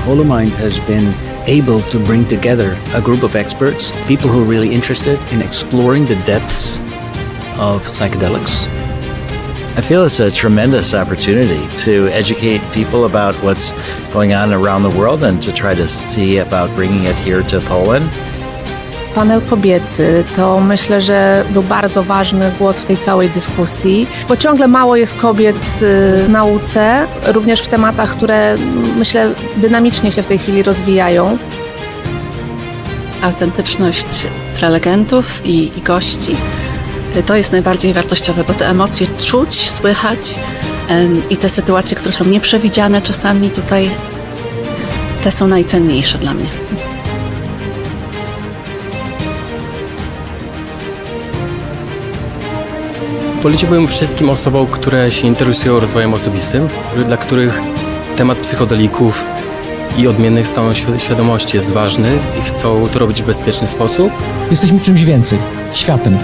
Holcomb has been able to bring together a group of experts, people who are really interested in exploring the depths of psychedelics. I feel it's a tremendous opportunity to educate people about what's going on around the world and to try to see about bringing it here to Poland. Panel kobiecy to myślę, że był bardzo ważny głos w tej całej dyskusji, bo ciągle mało jest kobiet w nauce, również w tematach, które myślę dynamicznie się w tej chwili rozwijają. Autentyczność prelegentów i gości to jest najbardziej wartościowe, bo te emocje czuć, słychać i te sytuacje, które są nieprzewidziane czasami tutaj, te są najcenniejsze dla mnie. Poleciłbym wszystkim osobom, które się interesują rozwojem osobistym, dla których temat psychodelików i odmiennych stanów świadomości jest ważny i chcą to robić w bezpieczny sposób. Jesteśmy czymś więcej, światem.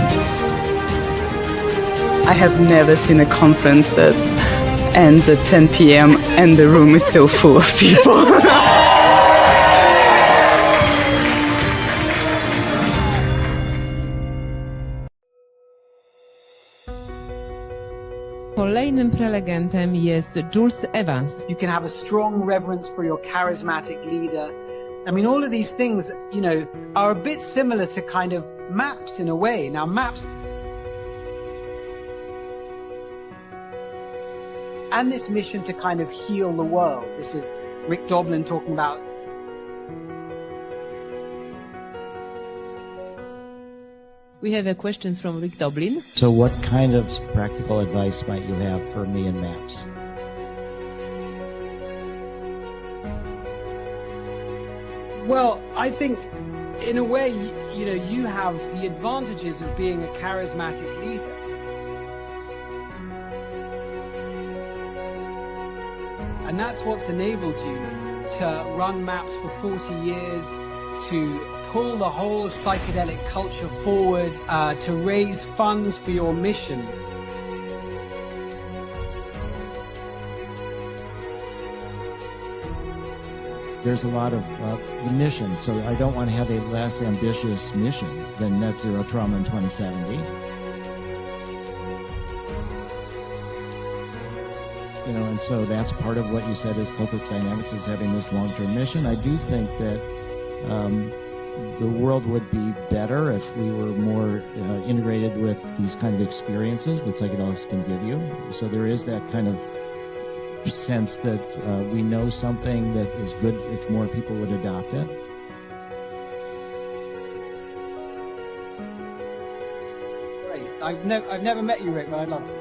I have never seen a conference that ends at 10 p.m. and the room is still full of people. Kolejnym prelegentem jest Jules Evans. You can have a strong reverence for your charismatic leader. I mean, all of these things, you know, are a bit similar to kind of maps in a way. Now, maps and this mission to kind of heal the world. This is Rick Doblin talking about. We have a question from Rick Doblin. So what kind of practical advice might you have for me and MAPS? Well, I think in a way, you know, you have the advantages of being a charismatic leader. And that's what's enabled you to run MAPS for 40 years, to pull the whole of psychedelic culture forward, to raise funds for your mission. There's a lot of the mission, so I don't want to have a less ambitious mission than net zero trauma in 2070. You know, and so that's part of what you said is Cultic Dynamics is having this long-term mission. I do think that the world would be better if we were more integrated with these kind of experiences that psychedelics can give you. So there is that kind of sense that we know something that is good if more people would adopt it. Great. I've never met you, Rick, but I'd love to.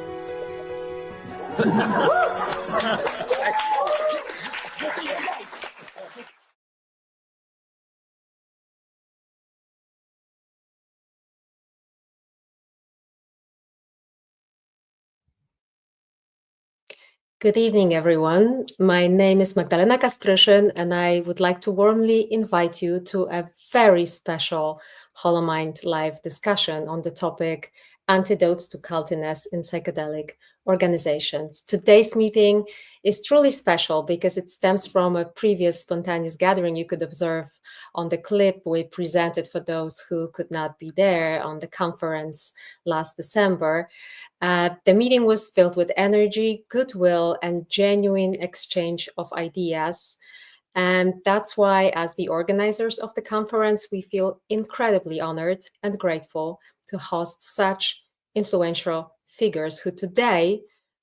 Good evening, everyone. My name is Magdalena Kasprysyn, and I would like to warmly invite you to a very special Holomind live discussion on the topic Antidotes to Cultiness in Psychedelic Organizations. Today's meeting is truly special because it stems from a previous spontaneous gathering you could observe on the clip we presented for those who could not be there on the conference last December. The meeting was filled with energy, goodwill, and genuine exchange of ideas. And that's why, as the organizers of the conference, we feel incredibly honored and grateful to host such influential figures who today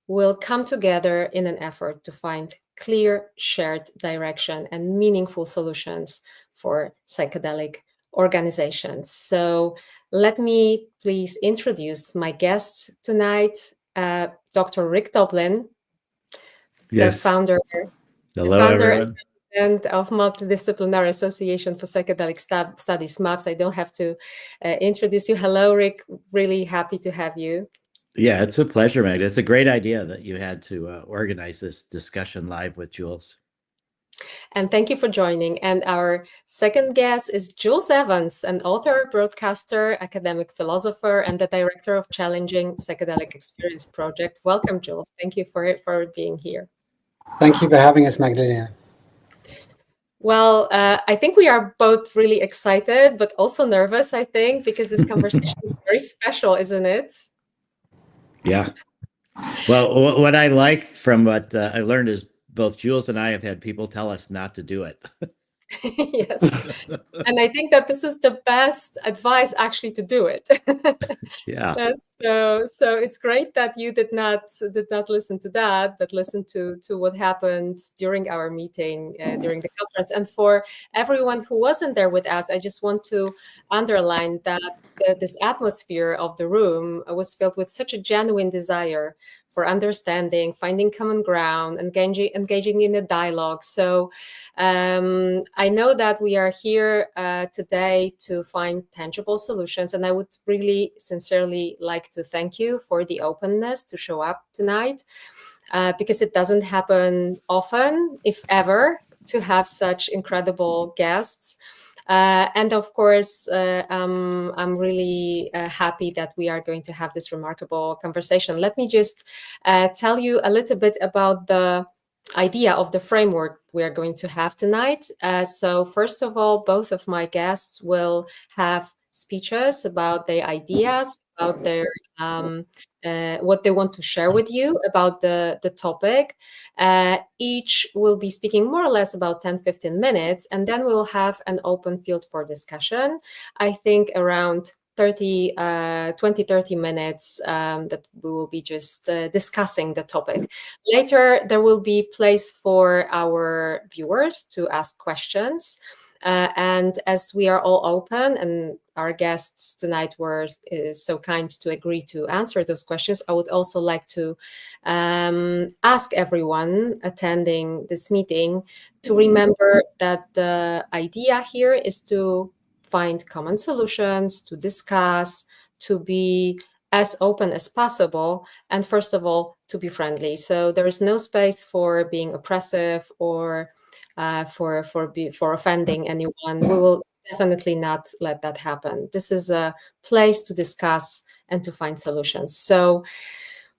will come together in an effort to find clear shared direction and meaningful solutions for psychedelic organizations. So let me please introduce my guests tonight, Dr. Rick Doblin, Yes. the founder, Everyone. and of Multidisciplinary Association for Psychedelic Studies, MAPS. I don't have to introduce you. Hello, Rick. Really happy to have you. Yeah, it's a pleasure, Magda. It's a great idea that you had to organize this discussion live with Jules. And thank you for joining. And our second guest is Jules Evans, an author, broadcaster, academic philosopher, and the director of Challenging Psychedelic Experience Project. Welcome, Jules. Thank you for being here. Thank you for having us, Magdalena. Well, I think we are both really excited, but also nervous, I think, because this conversation is very special, isn't it? Yeah. Well, what I like from what I learned is both Jules and I have had people tell us not to do it. Yes. And I think that this is the best advice actually to do it. Yeah. So it's great that you did not listen to that, but listen to what happened during our meeting, during the conference. And for everyone who wasn't there with us, I just want to underline that this atmosphere of the room was filled with such a genuine desire for understanding, finding common ground, engaging in a dialogue. So I know that we are here today to find tangible solutions, and I would really sincerely like to thank you for the openness to show up tonight, because it doesn't happen often, if ever, to have such incredible guests. And of course, I'm really happy that we are going to have this remarkable conversation. Let me just tell you a little bit about the idea of the framework we are going to have tonight. So first of all, both of my guests will have speeches about their ideas, about their what they want to share with you about the topic. Each will be speaking more or less about 10-15 minutes, and then we'll have an open field for discussion. I think around 30 minutes that we will be just discussing the topic. Later, there will be place for our viewers to ask questions. And as we are all open and our guests tonight were so kind to agree to answer those questions, I would also like to ask everyone attending this meeting to remember that the idea here is to find common solutions, to discuss, to be as open as possible, and first of all, to be friendly. So there is no space for being oppressive or for offending anyone. We will definitely not let that happen. This is a place to discuss and to find solutions. So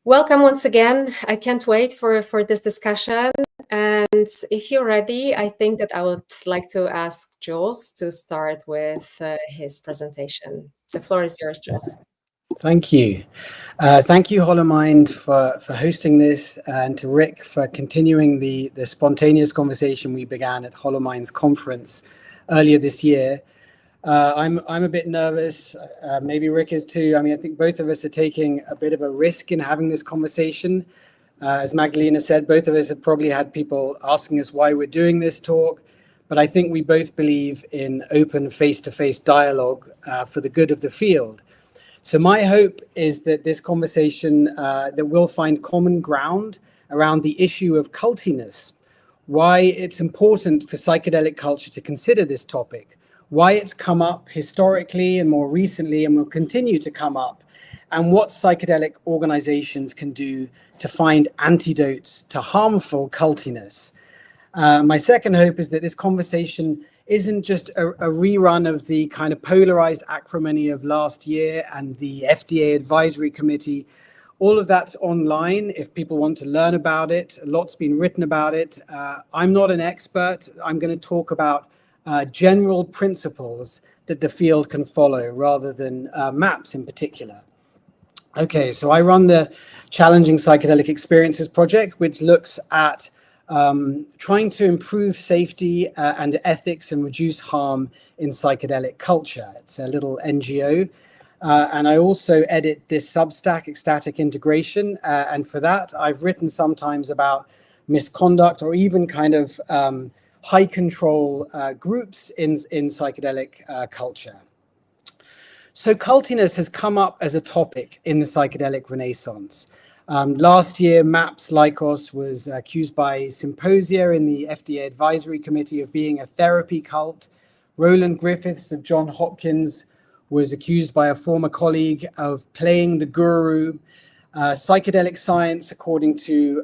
welcome once again. I can't wait for this discussion. And if you're ready, I think that I would like to ask Jules to start with his presentation. The floor is yours, Jules. Thank you. Thank you, HoloMind, for hosting this, and to Rick for continuing the spontaneous conversation we began at HoloMind's conference earlier this year. I'm a bit nervous. Maybe Rick is too. I mean, I think both of us are taking a bit of a risk in having this conversation. As Magdalena said, both of us have probably had people asking us why we're doing this talk, but I think we both believe in open face-to-face dialogue for the good of the field. So my hope is that this conversation, that we'll find common ground around the issue of cultiness, why it's important for psychedelic culture to consider this topic, why it's come up historically and more recently and will continue to come up, and what psychedelic organizations can do to find antidotes to harmful cultiness. My second hope is that this conversation isn't just a rerun of the kind of polarized acrimony of last year and the FDA advisory committee. All of that's online if people want to learn about it. A lot's been written about it. I'm not an expert. I'm going to talk about general principles that the field can follow rather than maps in particular. Okay, so I run the Challenging Psychedelic Experiences project, which looks at trying to improve safety and ethics and reduce harm in psychedelic culture. It's a little NGO. And I also edit this Substack, Ecstatic Integration. And for that, I've written sometimes about misconduct or even kind of high control groups in psychedelic culture. So cultiness has come up as a topic in the psychedelic renaissance. Last year, MAPS Lycos was accused by Symposia in the FDA advisory committee of being a therapy cult. Roland Griffiths of Johns Hopkins was accused by a former colleague of playing the guru. Psychedelic science, according to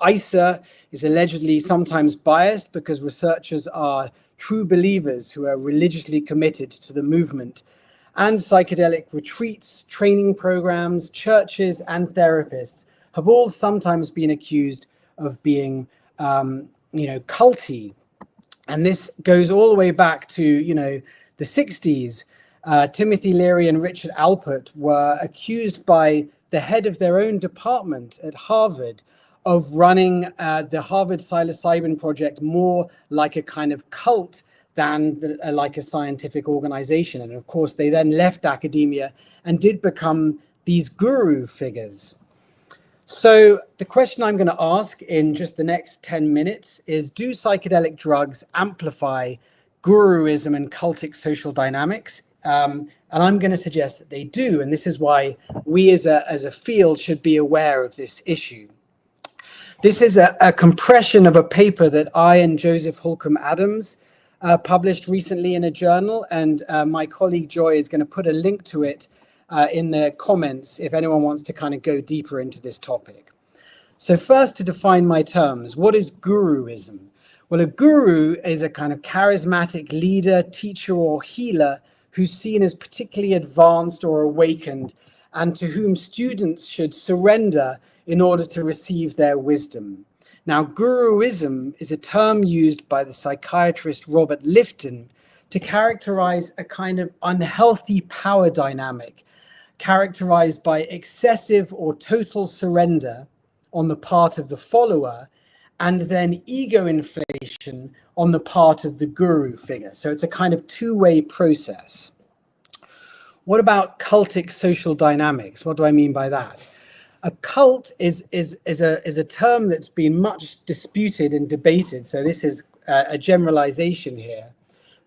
ISA, is allegedly sometimes biased because researchers are true believers who are religiously committed to the movement. And psychedelic retreats, training programs, churches, and therapists have all sometimes been accused of being, culty. And this goes all the way back to, the 60s. Timothy Leary and Richard Alpert were accused by the head of their own department at Harvard of running the Harvard psilocybin project more like a kind of cult than like a scientific organization. And of course, they then left academia and did become these guru figures. So the question I'm going to ask in just the next 10 minutes is, do psychedelic drugs amplify Guruism and cultic social dynamics? And I'm going to suggest that they do. And this is why we as a field should be aware of this issue. This is a compression of a paper that I and Joseph Holcomb Adams published recently in a journal. And my colleague Joy is going to put a link to it in the comments if anyone wants to kind of go deeper into this topic. So first, to define my terms, what is Guruism? Well, a guru is a kind of charismatic leader, teacher, or healer who's seen as particularly advanced or awakened, and to whom students should surrender in order to receive their wisdom. Now, Guruism is a term used by the psychiatrist Robert Lifton to characterize a kind of unhealthy power dynamic characterized by excessive or total surrender on the part of the follower, and then ego inflation on the part of the guru figure. So it's a kind of two-way process. What about cultic social dynamics? What do I mean by that? A cult is a term that's been much disputed and debated. So this is a generalization here.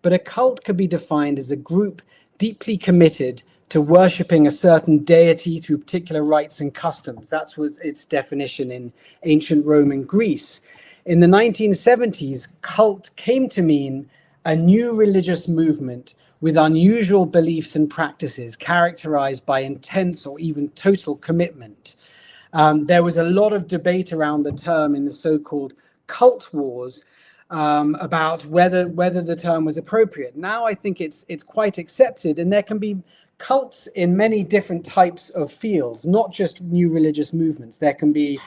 But a cult could be defined as a group deeply committed to worshipping a certain deity through particular rites and customs. That was its definition in ancient Rome and Greece. In the 1970s, cult came to mean a new religious movement with unusual beliefs and practices characterized by intense or even total commitment. There was a lot of debate around the term in the so-called cult wars about whether the term was appropriate. Now I think it's quite accepted, and there can be cults in many different types of fields, not just new religious movements. There can be,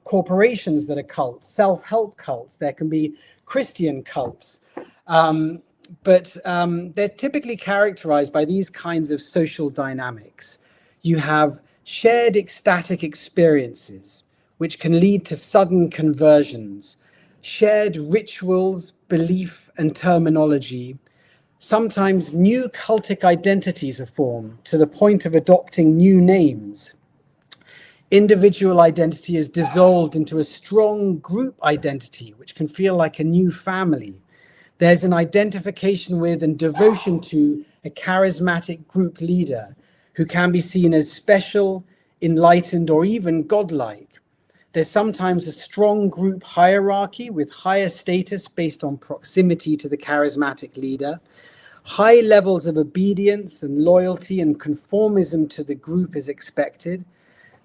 corporations that are cults, self-help cults. There can be Christian cults. But they're typically characterized by these kinds of social dynamics. You have shared ecstatic experiences, which can lead to sudden conversions, shared rituals, belief, and terminology. Sometimes new cultic identities are formed to the point of adopting new names. Individual identity is dissolved into a strong group identity, which can feel like a new family. There's an identification with and devotion to a charismatic group leader who can be seen as special, enlightened, or even godlike. There's sometimes a strong group hierarchy with higher status based on proximity to the charismatic leader. High levels of obedience and loyalty and conformism to the group is expected.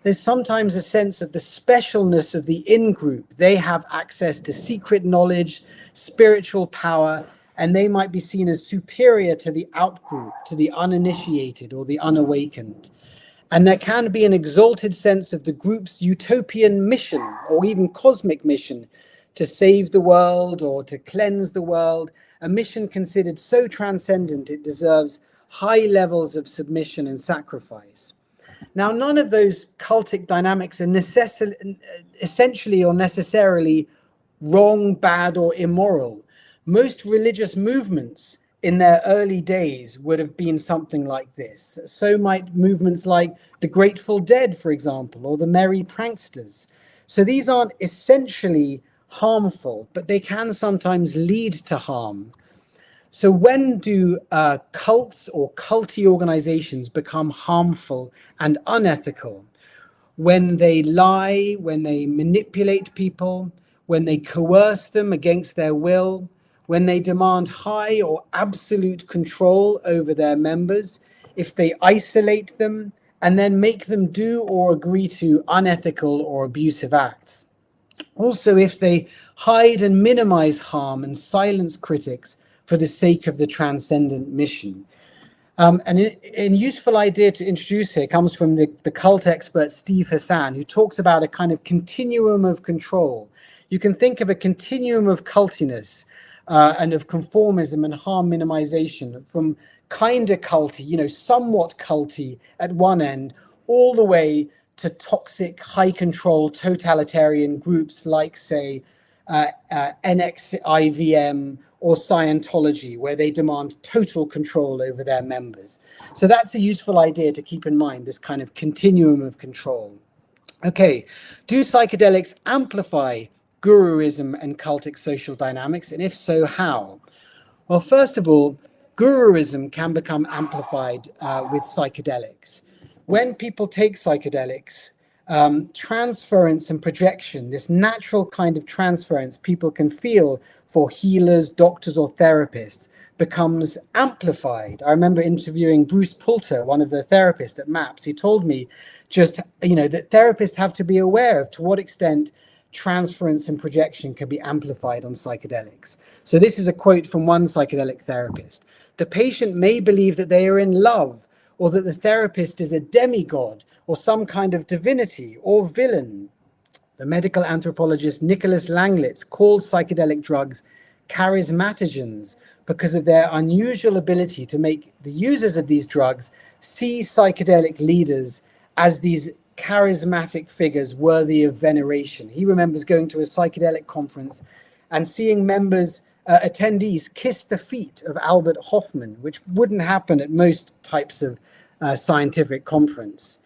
There's sometimes a sense of the specialness of the in-group. They have access to secret knowledge, spiritual power, and they might be seen as superior to the out-group, to the uninitiated or the unawakened. And there can be an exalted sense of the group's utopian mission or even cosmic mission to save the world or to cleanse the world, a mission considered so transcendent it deserves high levels of submission and sacrifice. Now, none of those cultic dynamics are essentially or necessarily wrong, bad, or immoral. Most religious movements in their early days would have been something like this. So might movements like the Grateful Dead, for example, or the Merry Pranksters. So these aren't essentially harmful, but they can sometimes lead to harm. So when do cults or culty organizations become harmful and unethical? When they lie, when they manipulate people, when they coerce them against their will, when they demand high or absolute control over their members, if they isolate them and then make them do or agree to unethical or abusive acts. Also, if they hide and minimize harm and silence critics for the sake of the transcendent mission. And a useful idea to introduce here comes from the cult expert Steve Hassan, who talks about a kind of continuum of control. you can think of a continuum of cultiness and of conformism and harm minimization, from kind of culty, you know, somewhat culty at one end, all the way to toxic, high control, totalitarian groups like, say, NXIVM or Scientology, where they demand total control over their members. So that's a useful idea to keep in mind, this kind of continuum of control. Okay, do psychedelics amplify Guruism and cultic social dynamics? And if so, how? Well, first of all, Guruism can become amplified with psychedelics. When people take psychedelics, transference and projection, this natural kind of transference people can feel for healers, doctors, or therapists, becomes amplified. I remember interviewing Bruce Poulter, one of the therapists at MAPS. He told me just, you know, that therapists have to be aware of to what extent transference and projection can be amplified on psychedelics. So this is a quote from one psychedelic therapist. The patient may believe that they are in love, or that the therapist is a demigod, or some kind of divinity or villain. The medical anthropologist Nicholas Langlitz called psychedelic drugs charismatogens because of their unusual ability to make the users of these drugs see psychedelic leaders as these charismatic figures worthy of veneration. He remembers going to a psychedelic conference and seeing members, attendees, kiss the feet of Albert Hoffman, which wouldn't happen at most types of scientific conference.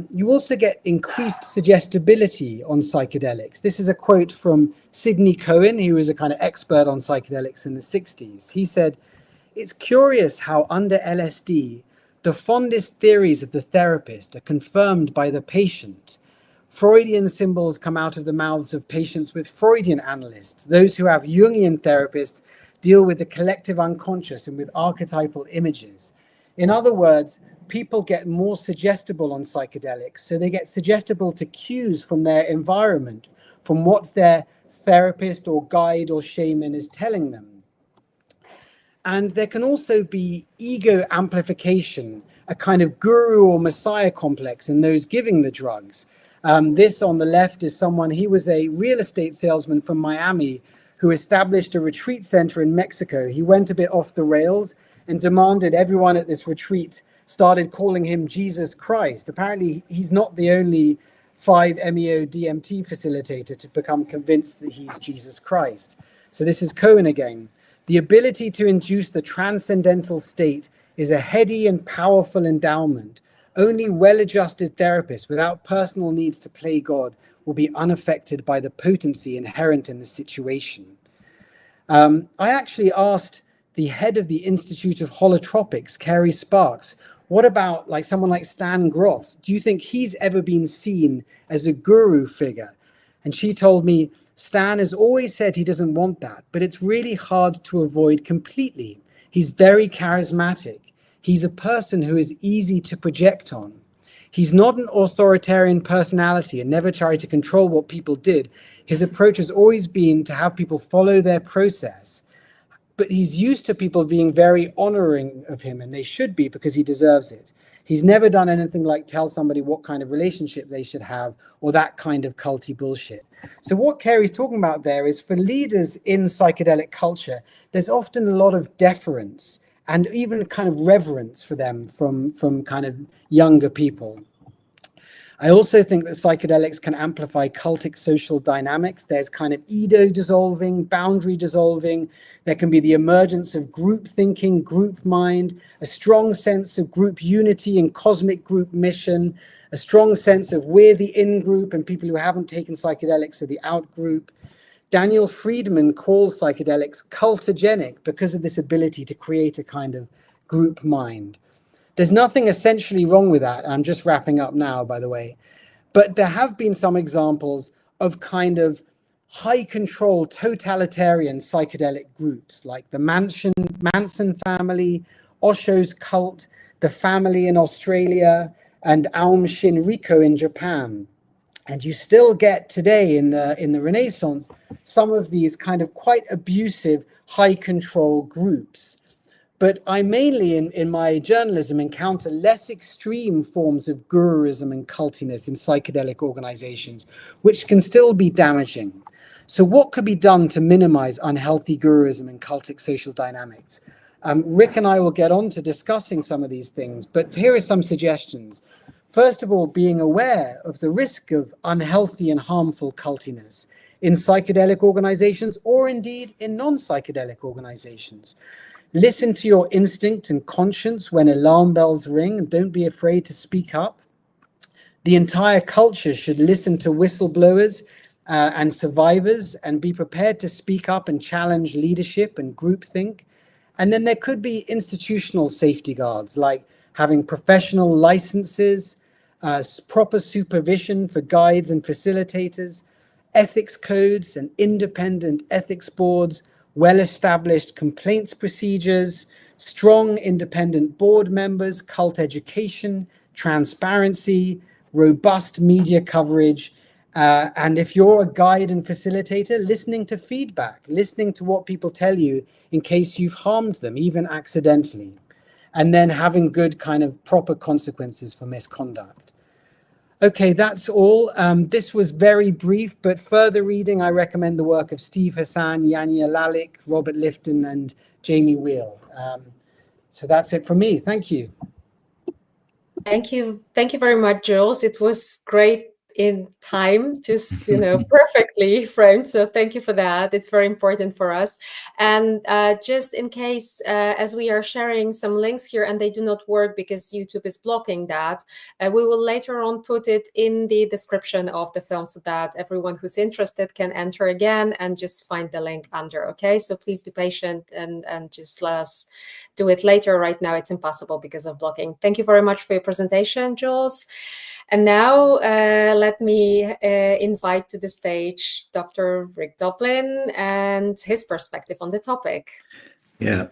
You also get increased suggestibility on psychedelics. This is a quote from Sidney Cohen, who was a kind of expert on psychedelics in the 60s. He said, "It's curious how under LSD, the fondest theories of the therapist are confirmed by the patient. Freudian symbols come out of the mouths of patients with Freudian analysts. Those who have Jungian therapists deal with the collective unconscious and with archetypal images." In other words, people get more suggestible on psychedelics, so they get suggestible to cues from their environment, from what their therapist or guide or shaman is telling them. And there can also be ego amplification, a kind of guru or messiah complex in those giving the drugs. This on the left is someone, he was a real estate salesman from Miami who established a retreat center in Mexico. He went a bit off the rails and demanded everyone at this retreat started calling him Jesus Christ. Apparently, he's not the only 5-MeO-DMT facilitator to become convinced that he's Jesus Christ. So this is Cohen again. The ability to induce the transcendental state is a heady and powerful endowment. Only well-adjusted therapists without personal needs to play God will be unaffected by the potency inherent in the situation. I actually asked the head of the Institute of Holotropics, Carrie Sparks, what about like someone like Stan Groff? Do you think he's ever been seen as a guru figure? And she told me, Stan has always said he doesn't want that, but it's really hard to avoid completely. He's very charismatic. He's a person who is easy to project on. He's not an authoritarian personality and never tried to control what people did. His approach has always been to have people follow their process. But he's used to people being very honoring of him, and they should be because he deserves it. He's never done anything like tell somebody what kind of relationship they should have or that kind of culty bullshit. So what Carrie's talking about there is for leaders in psychedelic culture, there's often a lot of deference and even kind of reverence for them from kind of younger people. I also think that psychedelics can amplify cultic social dynamics. There's kind of ego dissolving, boundary dissolving. There can be the emergence of group thinking, group mind, a strong sense of group unity and cosmic group mission, a strong sense of we're the in-group and people who haven't taken psychedelics are the out-group. Daniel Friedman calls psychedelics cultogenic because of this ability to create a kind of group mind. There's nothing essentially wrong with that. I'm just wrapping up now, by the way. But there have been some examples of kind of high control totalitarian psychedelic groups like the Manson family, Osho's cult, the family in Australia, and Aum Shinrikyo in Japan. And you still get today in the Renaissance some of these kind of quite abusive high control groups. But I mainly, in my journalism, encounter less extreme forms of Guruism and cultiness in psychedelic organizations, which can still be damaging. So what could be done to minimize unhealthy guruism and cultic social dynamics? Rick and I will get on to discussing some of these things, but here are some suggestions. First of all, being aware of the risk of unhealthy and harmful cultiness in psychedelic organizations or indeed in non-psychedelic organizations. Listen to your instinct and conscience when alarm bells ring, and don't be afraid to speak up. The entire culture should listen to whistleblowers and survivors and be prepared to speak up and challenge leadership and groupthink. And then there could be institutional safety guards, like having professional licenses, proper supervision for guides and facilitators, ethics codes and independent ethics boards, well-established complaints procedures, strong independent board members, cult education, transparency, robust media coverage, and if you're a guide and facilitator, listening to feedback, listening to what people tell you in case you've harmed them, even accidentally, and then having good kind of proper consequences for misconduct. Okay, that's all. This was very brief, but further reading, I recommend the work of Steve Hassan, Yanya Lalik, Robert Lifton, and Jamie Wheel. So that's it from me. Thank you. Thank you. Thank you very much, Jules. It was great in time, just, perfectly framed. So thank you for that. It's very important for us. And just in case, as we are sharing some links here and they do not work because YouTube is blocking that, we will later on put it in the description of the film so that everyone who's interested can enter again and just find the link under. Okay, so please be patient and just let us do it later. Right now it's impossible because of blocking. Thank you very much for your presentation, Jules. And now let me invite to the stage Dr. Rick Doblin and his perspective on the topic. Yeah.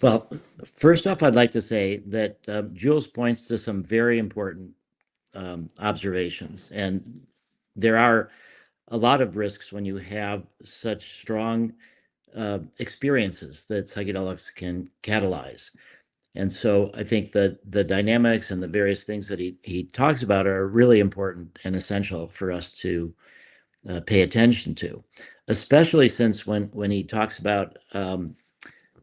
Well, first off, I'd like to say that Jules points to some very important observations. And there are a lot of risks when you have such strong experiences that psychedelics can catalyze. And so I think that the dynamics and the various things that he talks about are really important and essential for us to pay attention to, especially since when he talks about, the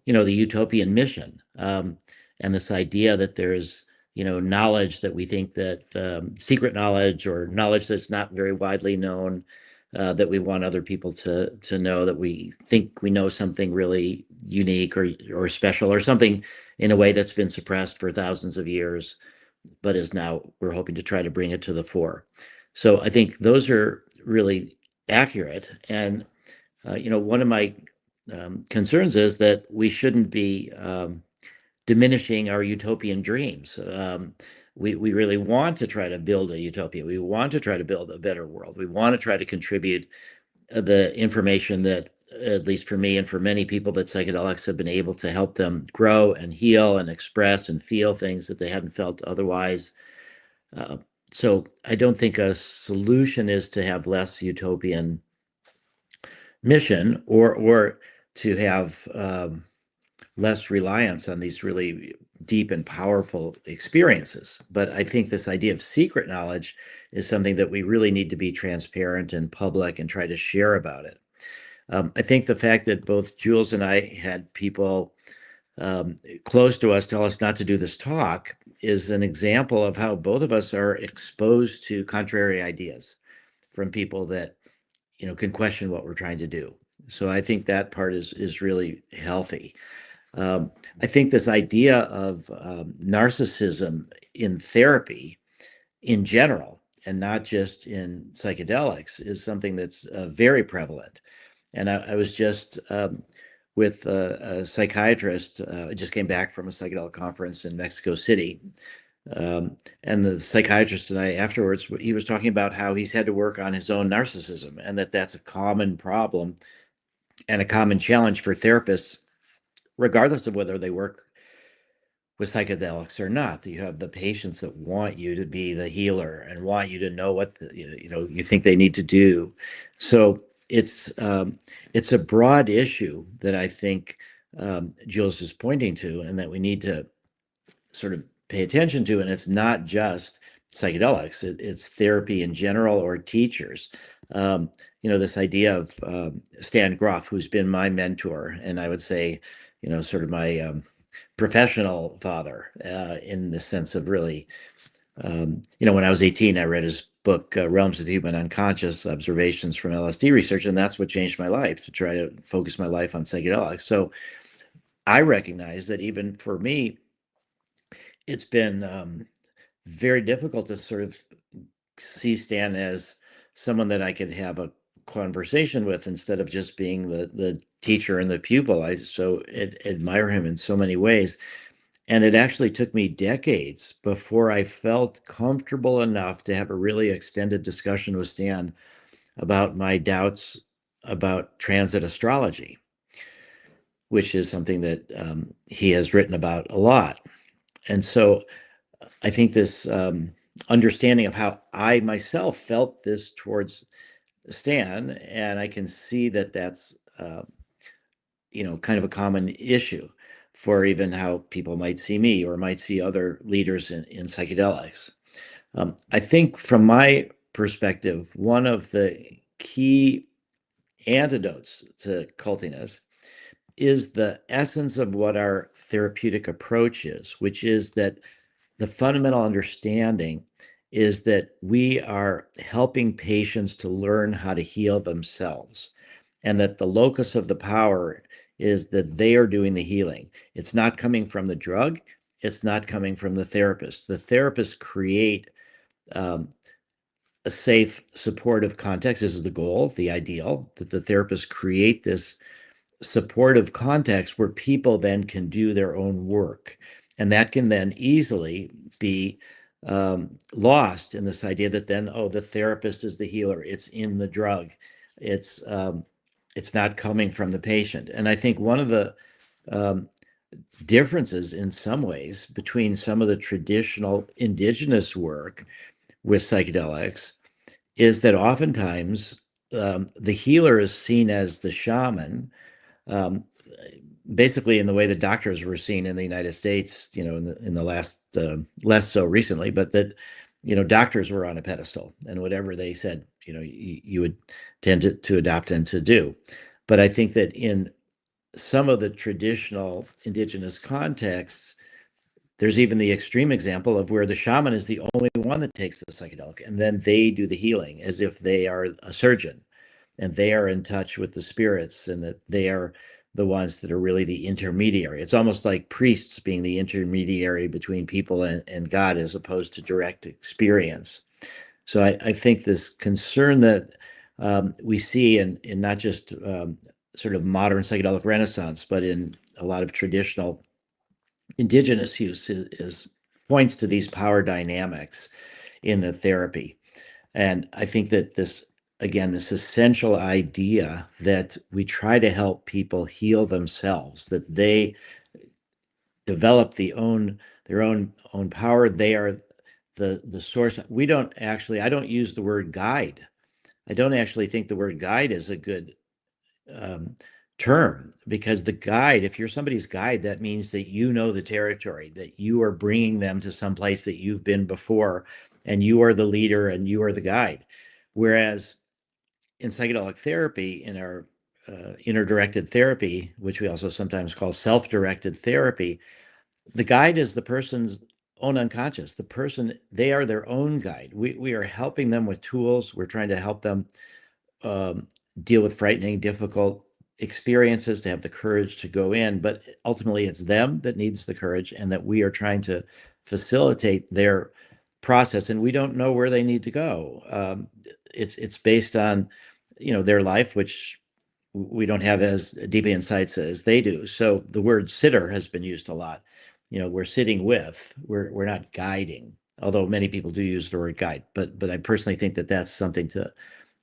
utopian mission and this idea that there's, knowledge that we think that secret knowledge or knowledge that's not very widely known, that we want other people to know, that we think we know something really unique or special or something in a way that's been suppressed for thousands of years, but is now we're hoping to try to bring it to the fore. So I think those are really accurate. And, one of my concerns is that we shouldn't be diminishing our utopian dreams. We really want to try to build a utopia. We want to try to build a better world. We want to try to contribute the information that, at least for me and for many people, that psychedelics have been able to help them grow and heal and express and feel things that they hadn't felt otherwise. So I don't think a solution is to have less utopian mission or to have less reliance on these really deep and powerful experiences. But I think this idea of secret knowledge is something that we really need to be transparent and public and try to share about it. I think the fact that both Jules and I had people close to us tell us not to do this talk is an example of how both of us are exposed to contrary ideas from people that, can question what we're trying to do. So I think that part is really healthy. I think this idea of narcissism in therapy in general, and not just in psychedelics, is something that's very prevalent. And I was just with a psychiatrist. I just came back from a psychedelic conference in Mexico City. And the psychiatrist and I afterwards, he was talking about how he's had to work on his own narcissism, and that's a common problem and a common challenge for therapists, regardless of whether they work with psychedelics or not. That you have the patients that want you to be the healer and want you to know what you think they need to do. So it's a broad issue that I think Jules is pointing to, and that we need to sort of pay attention to. And it's not just psychedelics; it's therapy in general or teachers. this idea of Stan Groff, who's been my mentor, and I would say, sort of my professional father in the sense of really, when I was 18, I read his book, Realms of the Human Unconscious, Observations from LSD Research, and that's what changed my life, to try to focus my life on psychedelics. So I recognize that even for me, it's been very difficult to sort of see Stan as someone that I could have a conversation with instead of just being the teacher and the pupil. I so admire him in so many ways. And it actually took me decades before I felt comfortable enough to have a really extended discussion with Stan about my doubts about transit astrology, which is something that he has written about a lot. And so I think this understanding of how I myself felt this towards Stan, and I can see that that's kind of a common issue for even how people might see me or might see other leaders in psychedelics. I think from my perspective, one of the key antidotes to cultiness is the essence of what our therapeutic approach is, which is that the fundamental understanding is that we are helping patients to learn how to heal themselves, and that the locus of the power is that they are doing the healing. It's not coming from the drug. It's not coming from the therapist. The therapists create a safe, supportive context. This is the goal, the ideal, that the therapists create this supportive context where people then can do their own work. And that can then easily be lost in this idea that then, the therapist is the healer. It's in the drug. It's not coming from the patient. And I think one of the differences in some ways between some of the traditional indigenous work with psychedelics is that oftentimes the healer is seen as the shaman, basically in the way the doctors were seen in the United States, in the last, less so recently, but that, doctors were on a pedestal, and whatever they said, you would tend to adopt and to do. But I think that in some of the traditional indigenous contexts, there's even the extreme example of where the shaman is the only one that takes the psychedelic, and then they do the healing as if they are a surgeon, and they are in touch with the spirits, and that they are the ones that are really the intermediary. It's almost like priests being the intermediary between people and God, as opposed to direct experience. So I think this concern that we see in not just sort of modern psychedelic renaissance, but in a lot of traditional indigenous use is points to these power dynamics in the therapy. And I think that this essential idea that we try to help people heal themselves, that they develop their own power. They are the source. I don't use the word guide. I don't actually think the word guide is a good term, because the guide, if you're somebody's guide, that means that you know the territory, that you are bringing them to some place that you've been before, and you are the leader and you are the guide. Whereas in psychedelic therapy, in our inner-directed therapy, which we also sometimes call self-directed therapy, the guide is the person's own unconscious. The person, they are their own guide. We are helping them with tools. We're trying to help them deal with frightening, difficult experiences, to have the courage to go in. But ultimately, it's them that needs the courage, and that we are trying to facilitate their process. And we don't know where they need to go. It's based on, their life, which we don't have as deep insights as they do. So the word sitter has been used a lot. We're sitting with, we're not guiding, although many people do use the word guide. But I personally think that that's something to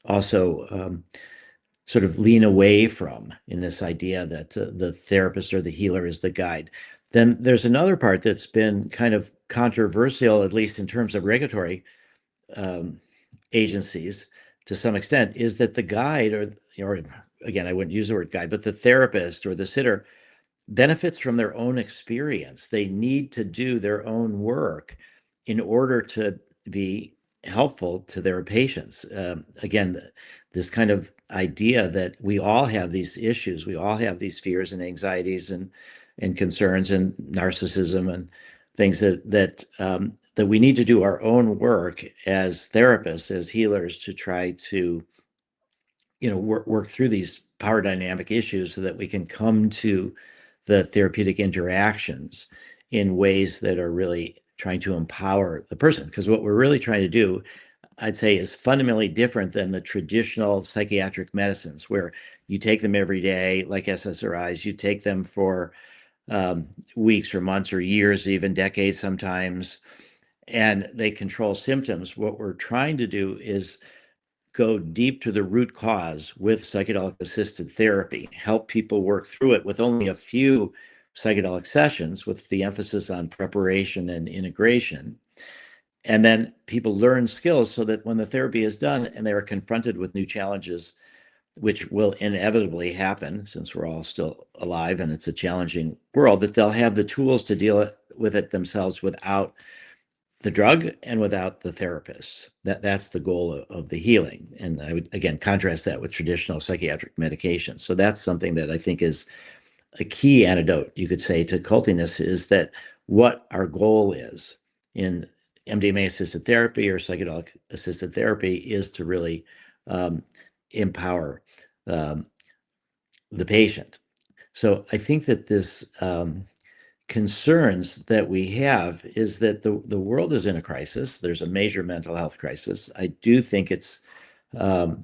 also sort of lean away from, in this idea that the therapist or the healer is the guide. Then there's another part that's been kind of controversial, at least in terms of regulatory agencies to some extent, is that the guide, or again, I wouldn't use the word guide, but the therapist or the sitter benefits from their own experience. They need to do their own work in order to be helpful to their patients. Again, this kind of idea that we all have these issues, we all have these fears and anxieties and concerns and narcissism and things that we need to do our own work as therapists, as healers, to try to work through these power dynamic issues so that we can come to the therapeutic interactions in ways that are really trying to empower the person. Because what we're really trying to do, I'd say, is fundamentally different than the traditional psychiatric medicines, where you take them every day, like SSRIs. You take them for weeks or months or years, even decades sometimes, and they control symptoms. What we're trying to do is go deep to the root cause with psychedelic assisted therapy, help people work through it with only a few psychedelic sessions, with the emphasis on preparation and integration. And then people learn skills so that when the therapy is done and they are confronted with new challenges, which will inevitably happen since we're all still alive and it's a challenging world, that they'll have the tools to deal with it themselves without the drug and without the therapist. That's the goal of the healing. And I would, again, contrast that with traditional psychiatric medications. So that's something that I think is a key antidote, you could say, to cultiness, is that what our goal is in MDMA-assisted therapy or psychedelic-assisted therapy is to really empower the patient. So I think that this concerns that we have is that the world is in a crisis. There's a major mental health crisis. I do think it's a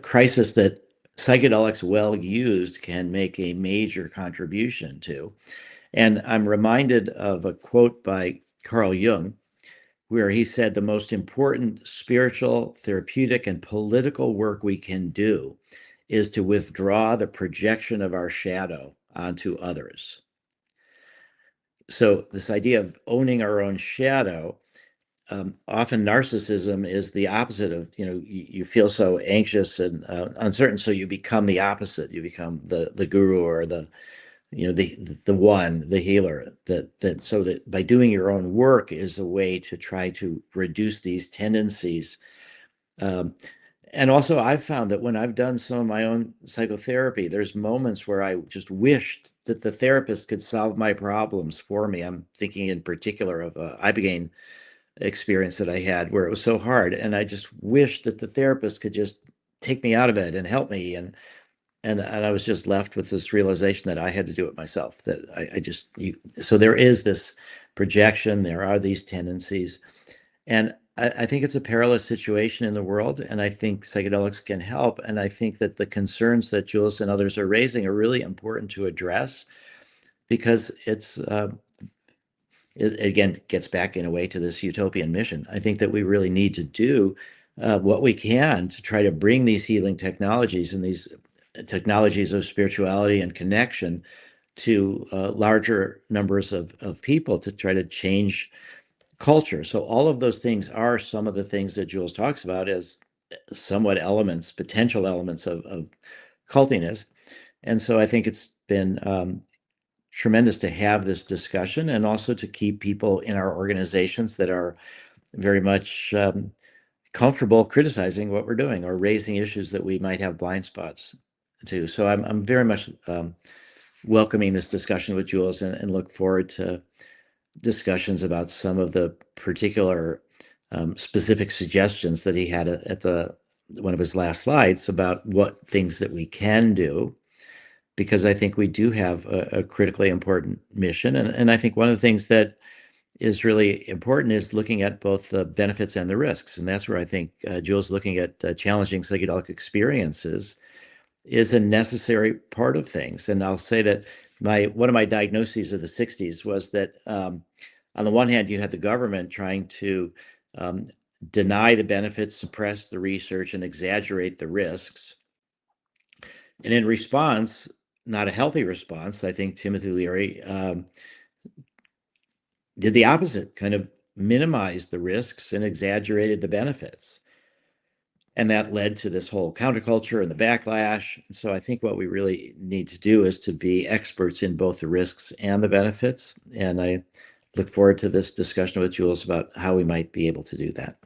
crisis that psychedelics, well used, can make a major contribution to. And I'm reminded of a quote by Carl Jung, where he said, the most important spiritual, therapeutic, and political work we can do is to withdraw the projection of our shadow onto others. So this idea of owning our own shadow, often narcissism is the opposite of, you feel so anxious and uncertain, so you become the opposite. You become the guru or the one, the healer. So that by doing your own work is a way to try to reduce these tendencies. And also, I've found that when I've done some of my own psychotherapy, there's moments where I just wished that the therapist could solve my problems for me. I'm thinking in particular of a Ibogaine experience that I had where it was so hard. And I just wished that the therapist could just take me out of it and help me. And I was just left with this realization that I had to do it myself, that so there is this projection, there are these tendencies. And I think it's a perilous situation in the world, and I think psychedelics can help. And I think that the concerns that Jules and others are raising are really important to address, because it again gets back in a way to this utopian mission. I think that we really need to do what we can to try to bring these healing technologies and these technologies of spirituality and connection to larger numbers of people, to try to change culture. So all of those things are some of the things that Jules talks about as somewhat potential elements of cultiness. And so I think it's been tremendous to have this discussion, and also to keep people in our organizations that are very much comfortable criticizing what we're doing or raising issues that we might have blind spots to. So I'm very much welcoming this discussion with Jules, and look forward to discussions about some of the particular specific suggestions that he had at one of his last slides about what things that we can do, because I think we do have a critically important mission. And I think one of the things that is really important is looking at both the benefits and the risks. And that's where I think Jules looking at challenging psychedelic experiences is a necessary part of things. And I'll say that one of my diagnoses of the 60s was that on the one hand, you had the government trying to deny the benefits, suppress the research, and exaggerate the risks. And in response, not a healthy response, I think Timothy Leary did the opposite, kind of minimized the risks and exaggerated the benefits. And that led to this whole counterculture and the backlash. And so I think what we really need to do is to be experts in both the risks and the benefits. And I look forward to this discussion with Jules about how we might be able to do that.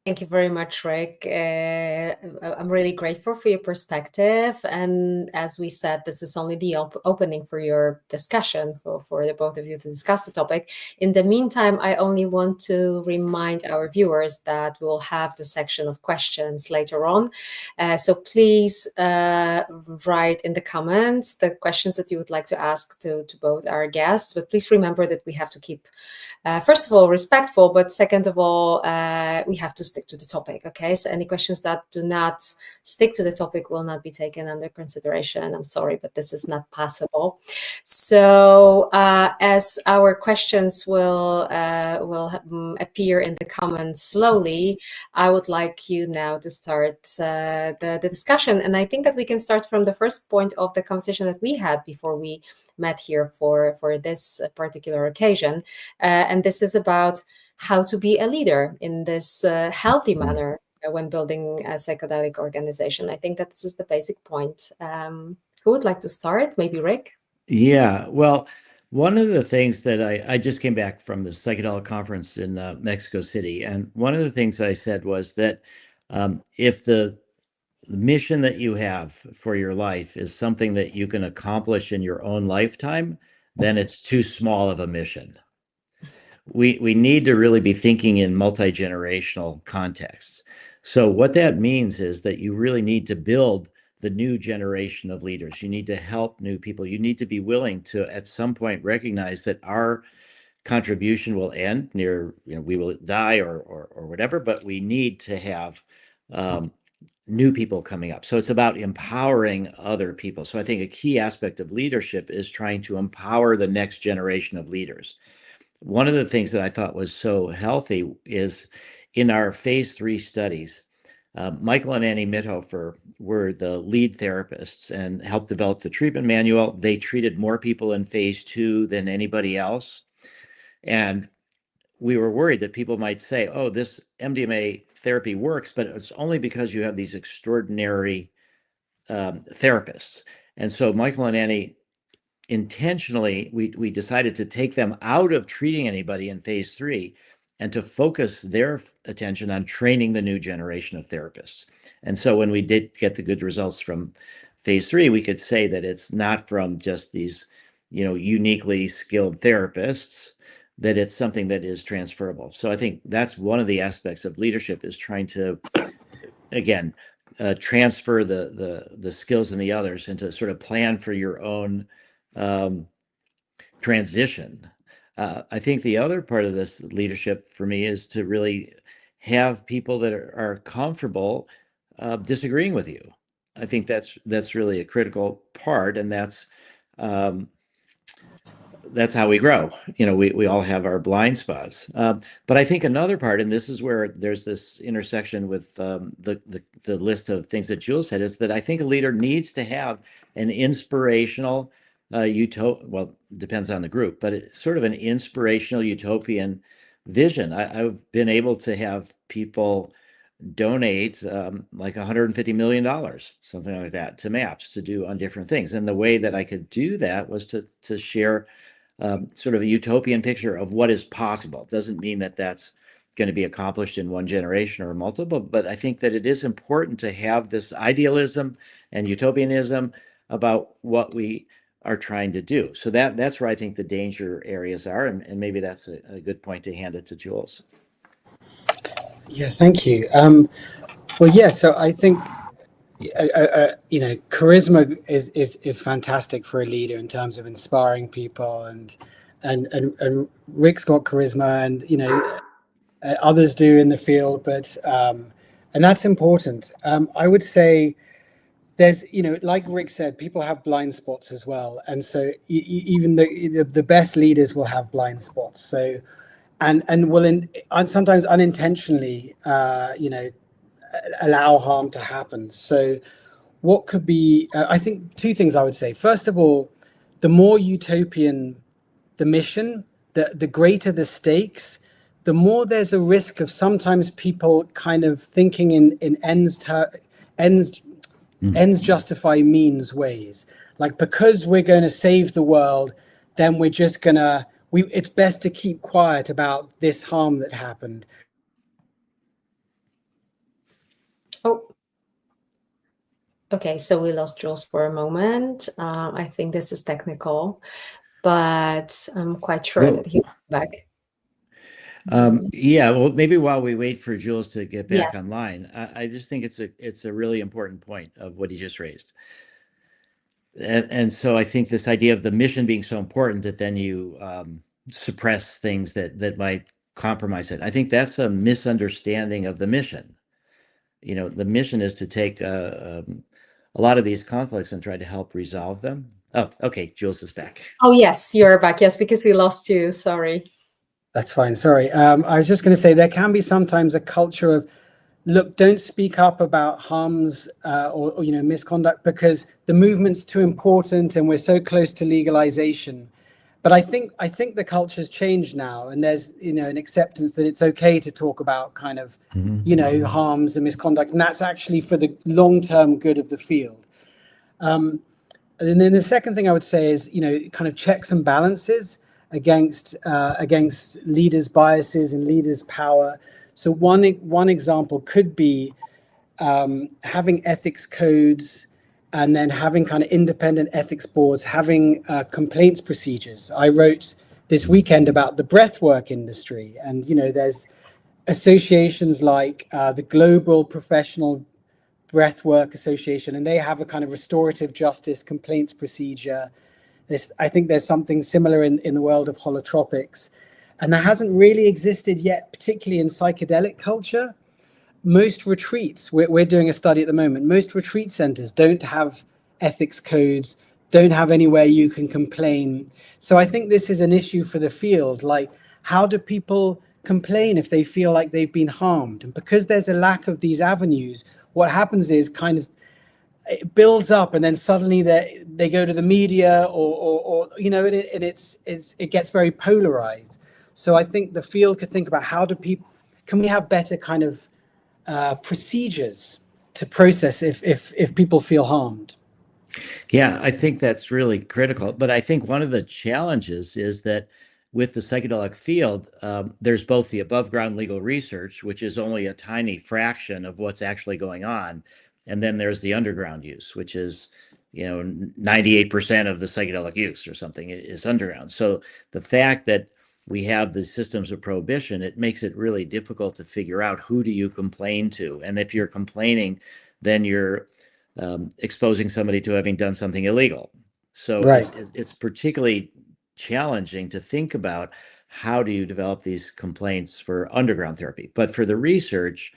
Thank you very much, Rick. I'm really grateful for your perspective. And as we said, this is only the opening for your discussion, for the both of you to discuss the topic. In the meantime, I only want to remind our viewers that we'll have the section of questions later on. So please write in the comments the questions that you would like to ask to both our guests. But please remember that we have to keep, first of all, respectful, but second of all, we have to stick to the topic, okay? So any questions that do not stick to the topic will not be taken under consideration. I'm sorry, but this is not possible. So as our questions will appear in the comments slowly, I would like you now to start the discussion. And I think that we can start from the first point of the conversation that we had before we met here for this particular occasion. And this is about how to be a leader in this healthy manner when building a psychedelic organization. I think that this is the basic point. Who would like to start? Maybe Rick? Yeah, well, one of the things that I just came back from the psychedelic conference in Mexico City, and one of the things I said was that if the mission that you have for your life is something that you can accomplish in your own lifetime, then it's too small of a mission. We need to really be thinking in multi-generational contexts. So what that means is that you really need to build the new generation of leaders. You need to help new people. You need to be willing to, at some point, recognize that our contribution will end near, we will die or whatever, but we need to have new people coming up. So it's about empowering other people. So I think a key aspect of leadership is trying to empower the next generation of leaders. One of the things that I thought was so healthy is in our phase 3 studies, Michael and Annie Mithofer were the lead therapists and helped develop the treatment manual. They treated more people in phase 2 than anybody else. And we were worried that people might say, oh, this MDMA therapy works, but it's only because you have these extraordinary therapists. And so Michael and Annie intentionally, we decided to take them out of treating anybody in phase 3 and to focus their attention on training the new generation of therapists. And so when we did get the good results from phase 3, we could say that it's not from just these, uniquely skilled therapists, that it's something that is transferable. So I think that's one of the aspects of leadership, is trying to, again, transfer the skills in the others and to sort of plan for your own transition. I think the other part of this leadership for me is to really have people that are comfortable disagreeing with you. I think that's really a critical part, and that's how we grow. We all have our blind spots. But I think another part, and this is where there's this intersection with the list of things that Jules said, is that I think a leader needs to have an inspirational well, depends on the group, but it's sort of an inspirational utopian vision. I've been able to have people donate like $150 million, something like that, to MAPS to do on different things. And the way that I could do that was to share sort of a utopian picture of what is possible. It doesn't mean that that's going to be accomplished in one generation or multiple, but I think that it is important to have this idealism and utopianism about what we are trying to do. So that's where I think the danger areas are, and maybe that's a good point to hand it to Jules. Yeah, thank you. So I think charisma is fantastic for a leader in terms of inspiring people, and Rick's got charisma, and others do in the field, but and that's important. I would say there's, like Rick said, people have blind spots as well, and so even the best leaders will have blind spots. So, and will sometimes unintentionally, allow harm to happen. So, what could be? I think two things I would say. First of all, the more utopian the mission, the greater the stakes, the more there's a risk of sometimes people kind of thinking in ends justify means ways. Like, because we're going to save the world, then we're just going to it's best to keep quiet about this harm that happened. Oh, okay, so we lost Jules for a moment. I think this is technical, but I'm quite sure that he's back. Yeah, well, maybe while we wait for Jules to get back Yes. online, I just think it's a really important point of what he just raised. And so I think this idea of the mission being so important that then you suppress things that might compromise it. I think that's a misunderstanding of the mission. You know, the mission is to take a lot of these conflicts and try to help resolve them. Oh, okay, Jules is back. Oh, yes, you're back. Yes, because we lost you. Sorry. That's fine. Sorry. I was just going to say there can be sometimes a culture of, look, don't speak up about harms or you know, misconduct because the movement's too important and we're so close to legalization. But I think the culture's changed now, and there's, you know, an acceptance that it's okay to talk about kind of, you know, harms and misconduct, and that's actually for the long-term good of the field. And then the second thing I would say is, you know, kind of checks and balances against leaders' biases and leaders' power. So one example could be having ethics codes, and then having kind of independent ethics boards, having complaints procedures. I wrote this weekend about the breathwork industry, and you know, there's associations like the Global Professional Breathwork Association, and they have a kind of restorative justice complaints procedure. I think there's something similar in the world of holotropics, and that hasn't really existed yet, particularly in psychedelic culture. Most retreats, we're doing a study at the moment, most retreat centers don't have ethics codes, don't have anywhere you can complain. So I think this is an issue for the field. Like, how do people complain if they feel like they've been harmed? And because there's a lack of these avenues, what happens is kind of it builds up, and then suddenly they go to the media, or you know, and it gets very polarized. So I think the field could think about can we have better kind of procedures to process if people feel harmed. Yeah, I think that's really critical. But I think one of the challenges is that with the psychedelic field, there's both the above ground legal research, which is only a tiny fraction of what's actually going on. And then there's the underground use, which is, you know, 98% of the psychedelic use or something is underground. So the fact that we have the systems of prohibition, it makes it really difficult to figure out who do you complain to. And if you're complaining, then you're exposing somebody to having done something illegal. So right. It's particularly challenging to think about how do you develop these complaints for underground therapy. But for the research,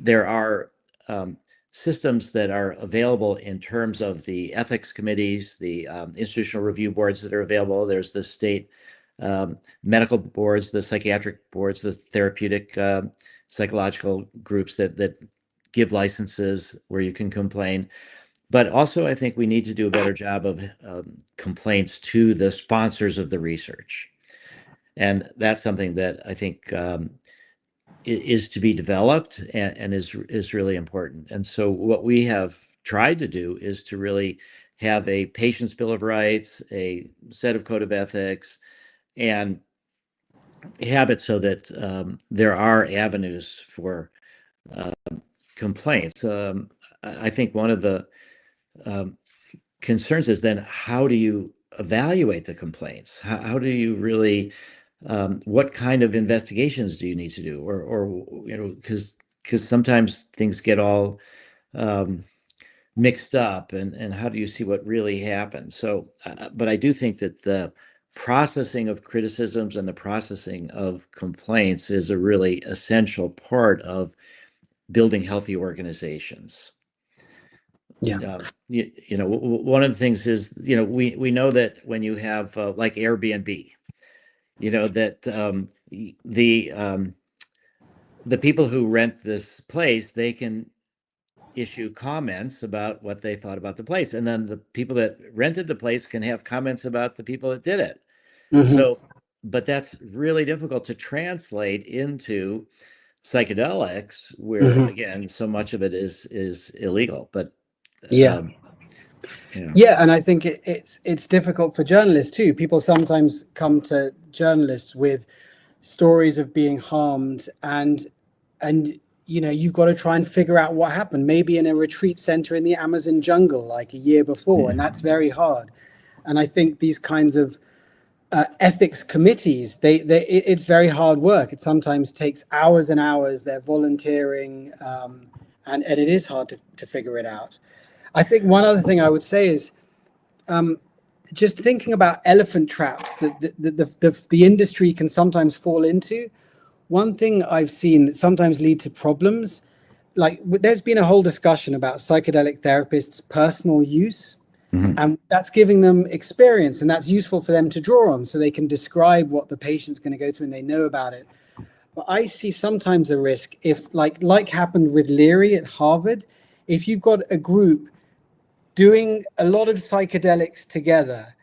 there are systems that are available in terms of the ethics committees, the institutional review boards that are available. There's the state medical boards, the psychiatric boards, the therapeutic psychological groups that give licenses where you can complain. But also, I think we need to do a better job of complaints to the sponsors of the research. And that's something that I think is to be developed and is really important. And so what we have tried to do is to really have a patient's bill of rights, a set of code of ethics, and have it so that there are avenues for complaints. I think one of the concerns is then how do you evaluate the complaints? How do you really, what kind of investigations do you need to do? Or you know, because sometimes things get all mixed up, and how do you see what really happened? So, but I do think that the processing of criticisms and the processing of complaints is a really essential part of building healthy organizations. Yeah. You know, one of the things is, you know, we know that when you have like Airbnb, you know, that the people who rent this place, they can issue comments about what they thought about the place, and then the people that rented the place can have comments about the people that did it. So, but that's really difficult to translate into psychedelics, where again, so much of it is illegal. But Yeah, and I think it's difficult for journalists too. People sometimes come to journalists with stories of being harmed, and you know, you've got to try and figure out what happened, maybe in a retreat center in the Amazon jungle like a year before, and that's very hard. And I think these kinds of ethics committees, it's very hard work. It sometimes takes hours and hours. They're volunteering, and it is hard to figure it out. I think one other thing I would say is just thinking about elephant traps that the industry can sometimes fall into. One thing I've seen that sometimes lead to problems, like there's been a whole discussion about psychedelic therapists' personal use. And that's giving them experience, and that's useful for them to draw on so they can describe what the patient's going to go through and they know about it. But I see sometimes a risk if, like happened with Leary at Harvard, if you've got a group doing a lot of psychedelics together,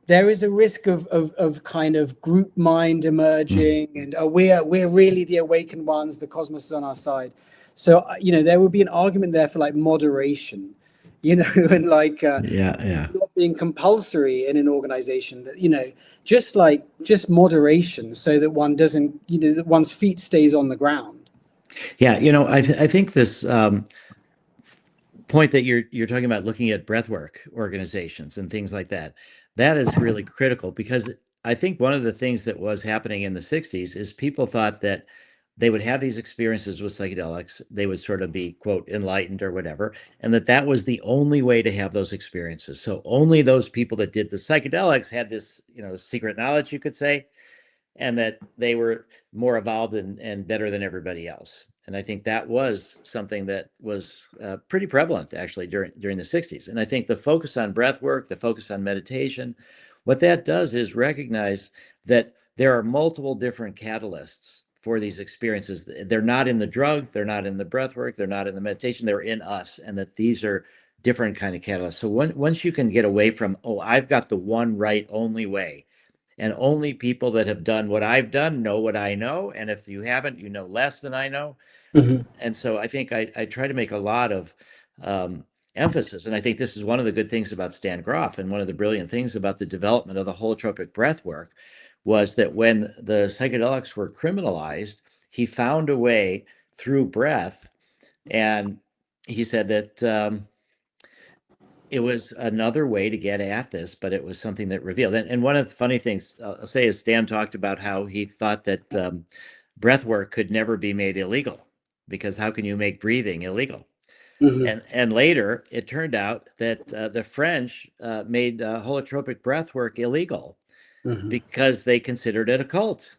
there is a risk of kind of group mind emerging, and we're really the awakened ones, the cosmos is on our side. So, you know, there would be an argument there for like moderation, you know, and like not being compulsory in an organization, that, you know, just moderation so that one doesn't, you know, that one's feet stays on the ground. Yeah, you know, I think this point that you're talking about, looking at breathwork organizations and things like that, that is really critical, because I think one of the things that was happening in the 60s is people thought that they would have these experiences with psychedelics, they would sort of be, quote, enlightened or whatever, and that was the only way to have those experiences. So only those people that did the psychedelics had this, you know, secret knowledge, you could say, and that they were more evolved and better than everybody else. And I think that was something that was pretty prevalent actually during the 60s. And I think the focus on breath work, the focus on meditation, what that does is recognize that there are multiple different catalysts for these experiences. They're not in the drug, they're not in the breath work, they're not in the meditation, they're in us, and that these are different kind of catalysts. So once you can get away from, oh, I've got the one right only way, and only people that have done what I've done know what I know, and if you haven't, you know less than I know. And so I think I try to make a lot of emphasis, and I think this is one of the good things about Stan Grof, and one of the brilliant things about the development of the holotropic breath work was that when the psychedelics were criminalized, he found a way through breath, and he said that it was another way to get at this, but it was something that revealed. And one of the funny things I'll say is Stan talked about how he thought that breath work could never be made illegal, because how can you make breathing illegal? And later it turned out that the French made holotropic breath work illegal because they considered it a cult.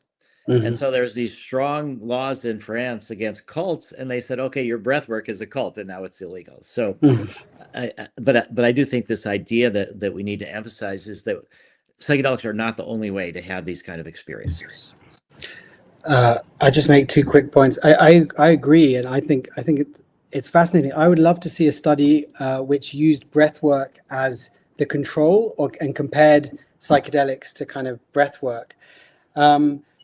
And so there's these strong laws in France against cults, and they said, okay, your breath work is a cult, and now it's illegal. So, but I do think this idea that we need to emphasize is that psychedelics are not the only way to have these kind of experiences. I just make two quick points. I agree, and I think it's fascinating. I would love to see a study which used breath work as the control, and compared psychedelics to kind of breath work.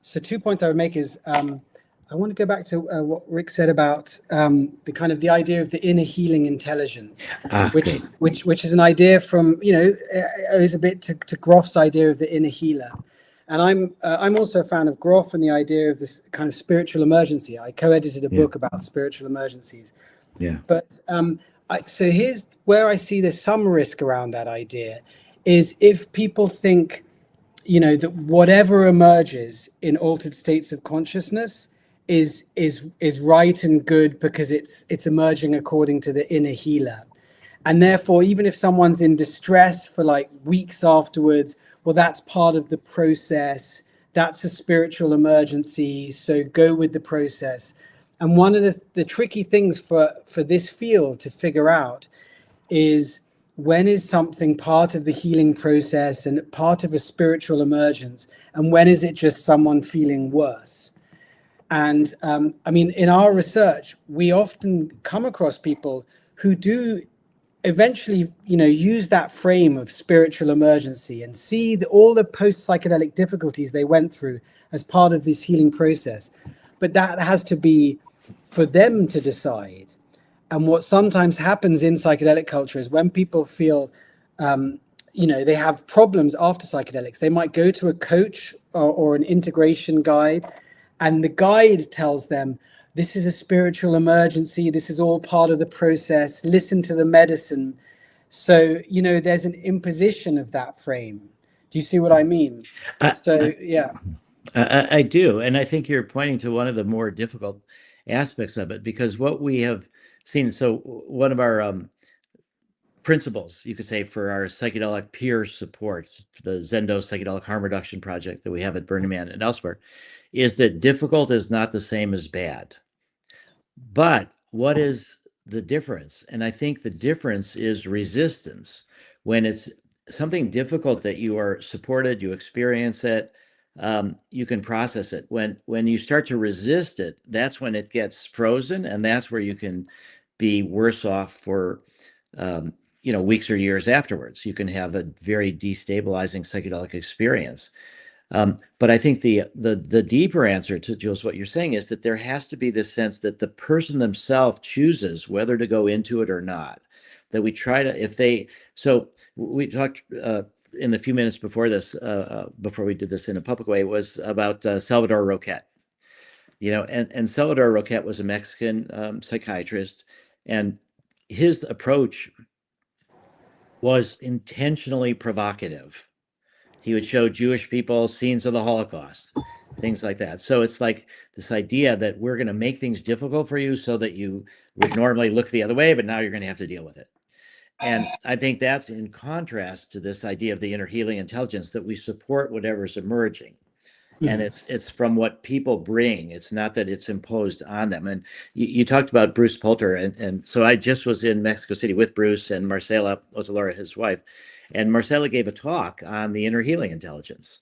So 2 points I would make is I want to go back to what Rick said about the idea of the inner healing intelligence, which is an idea from, you know, owes a bit to Groff's idea of the inner healer. And I'm also a fan of Groff and the idea of this kind of spiritual emergency. I co-edited a book about spiritual emergencies. But so here's where I see there's some risk around that idea, is if people think, you know, that whatever emerges in altered states of consciousness is right and good because it's emerging according to the inner healer. And therefore, even if someone's in distress for like weeks afterwards, well, that's part of the process. That's a spiritual emergency. So go with the process. And one of the tricky things for this field to figure out is, when is something part of the healing process and part of a spiritual emergence, and when is it just someone feeling worse? And I mean, in our research, we often come across people who do eventually, you know, use that frame of spiritual emergency and see all the post-psychedelic difficulties they went through as part of this healing process. But that has to be for them to decide. And what sometimes happens in psychedelic culture is when people feel, they have problems after psychedelics, they might go to a coach or an integration guide, and the guide tells them, this is a spiritual emergency, this is all part of the process, listen to the medicine. So, there's an imposition of that frame. Do you see what I mean? I do. And I think you're pointing to one of the more difficult aspects of it, because what we have seen, so one of our principles, you could say, for our psychedelic peer support, the Zendo Psychedelic Harm Reduction Project that we have at Burning Man and elsewhere, is that difficult is not the same as bad. But what is the difference? And I think the difference is resistance. When it's something difficult that you are supported, you experience it, you can process it. When you start to resist it, that's when it gets frozen, and that's where you can be worse off for weeks or years afterwards. You can have a very destabilizing psychedelic experience. But I think the deeper answer to Jules, what you're saying, is that there has to be this sense that the person themselves chooses whether to go into it or not. That we try to, so we talked in the few minutes before this, before we did this in a public way, was about Salvador Roquet. And Salvador Roquet was a Mexican psychiatrist, and his approach was intentionally provocative. He would show Jewish people scenes of the Holocaust, things like that. So it's like this idea that we're going to make things difficult for you so that you would normally look the other way, but now you're going to have to deal with it. And I think that's in contrast to this idea of the inner healing intelligence, that we support whatever's emerging. And it's from what people bring. It's not that it's imposed on them. And you talked about Bruce Poulter. And so I just was in Mexico City with Bruce and Marcela Otalora, his wife. And Marcela gave a talk on the inner healing intelligence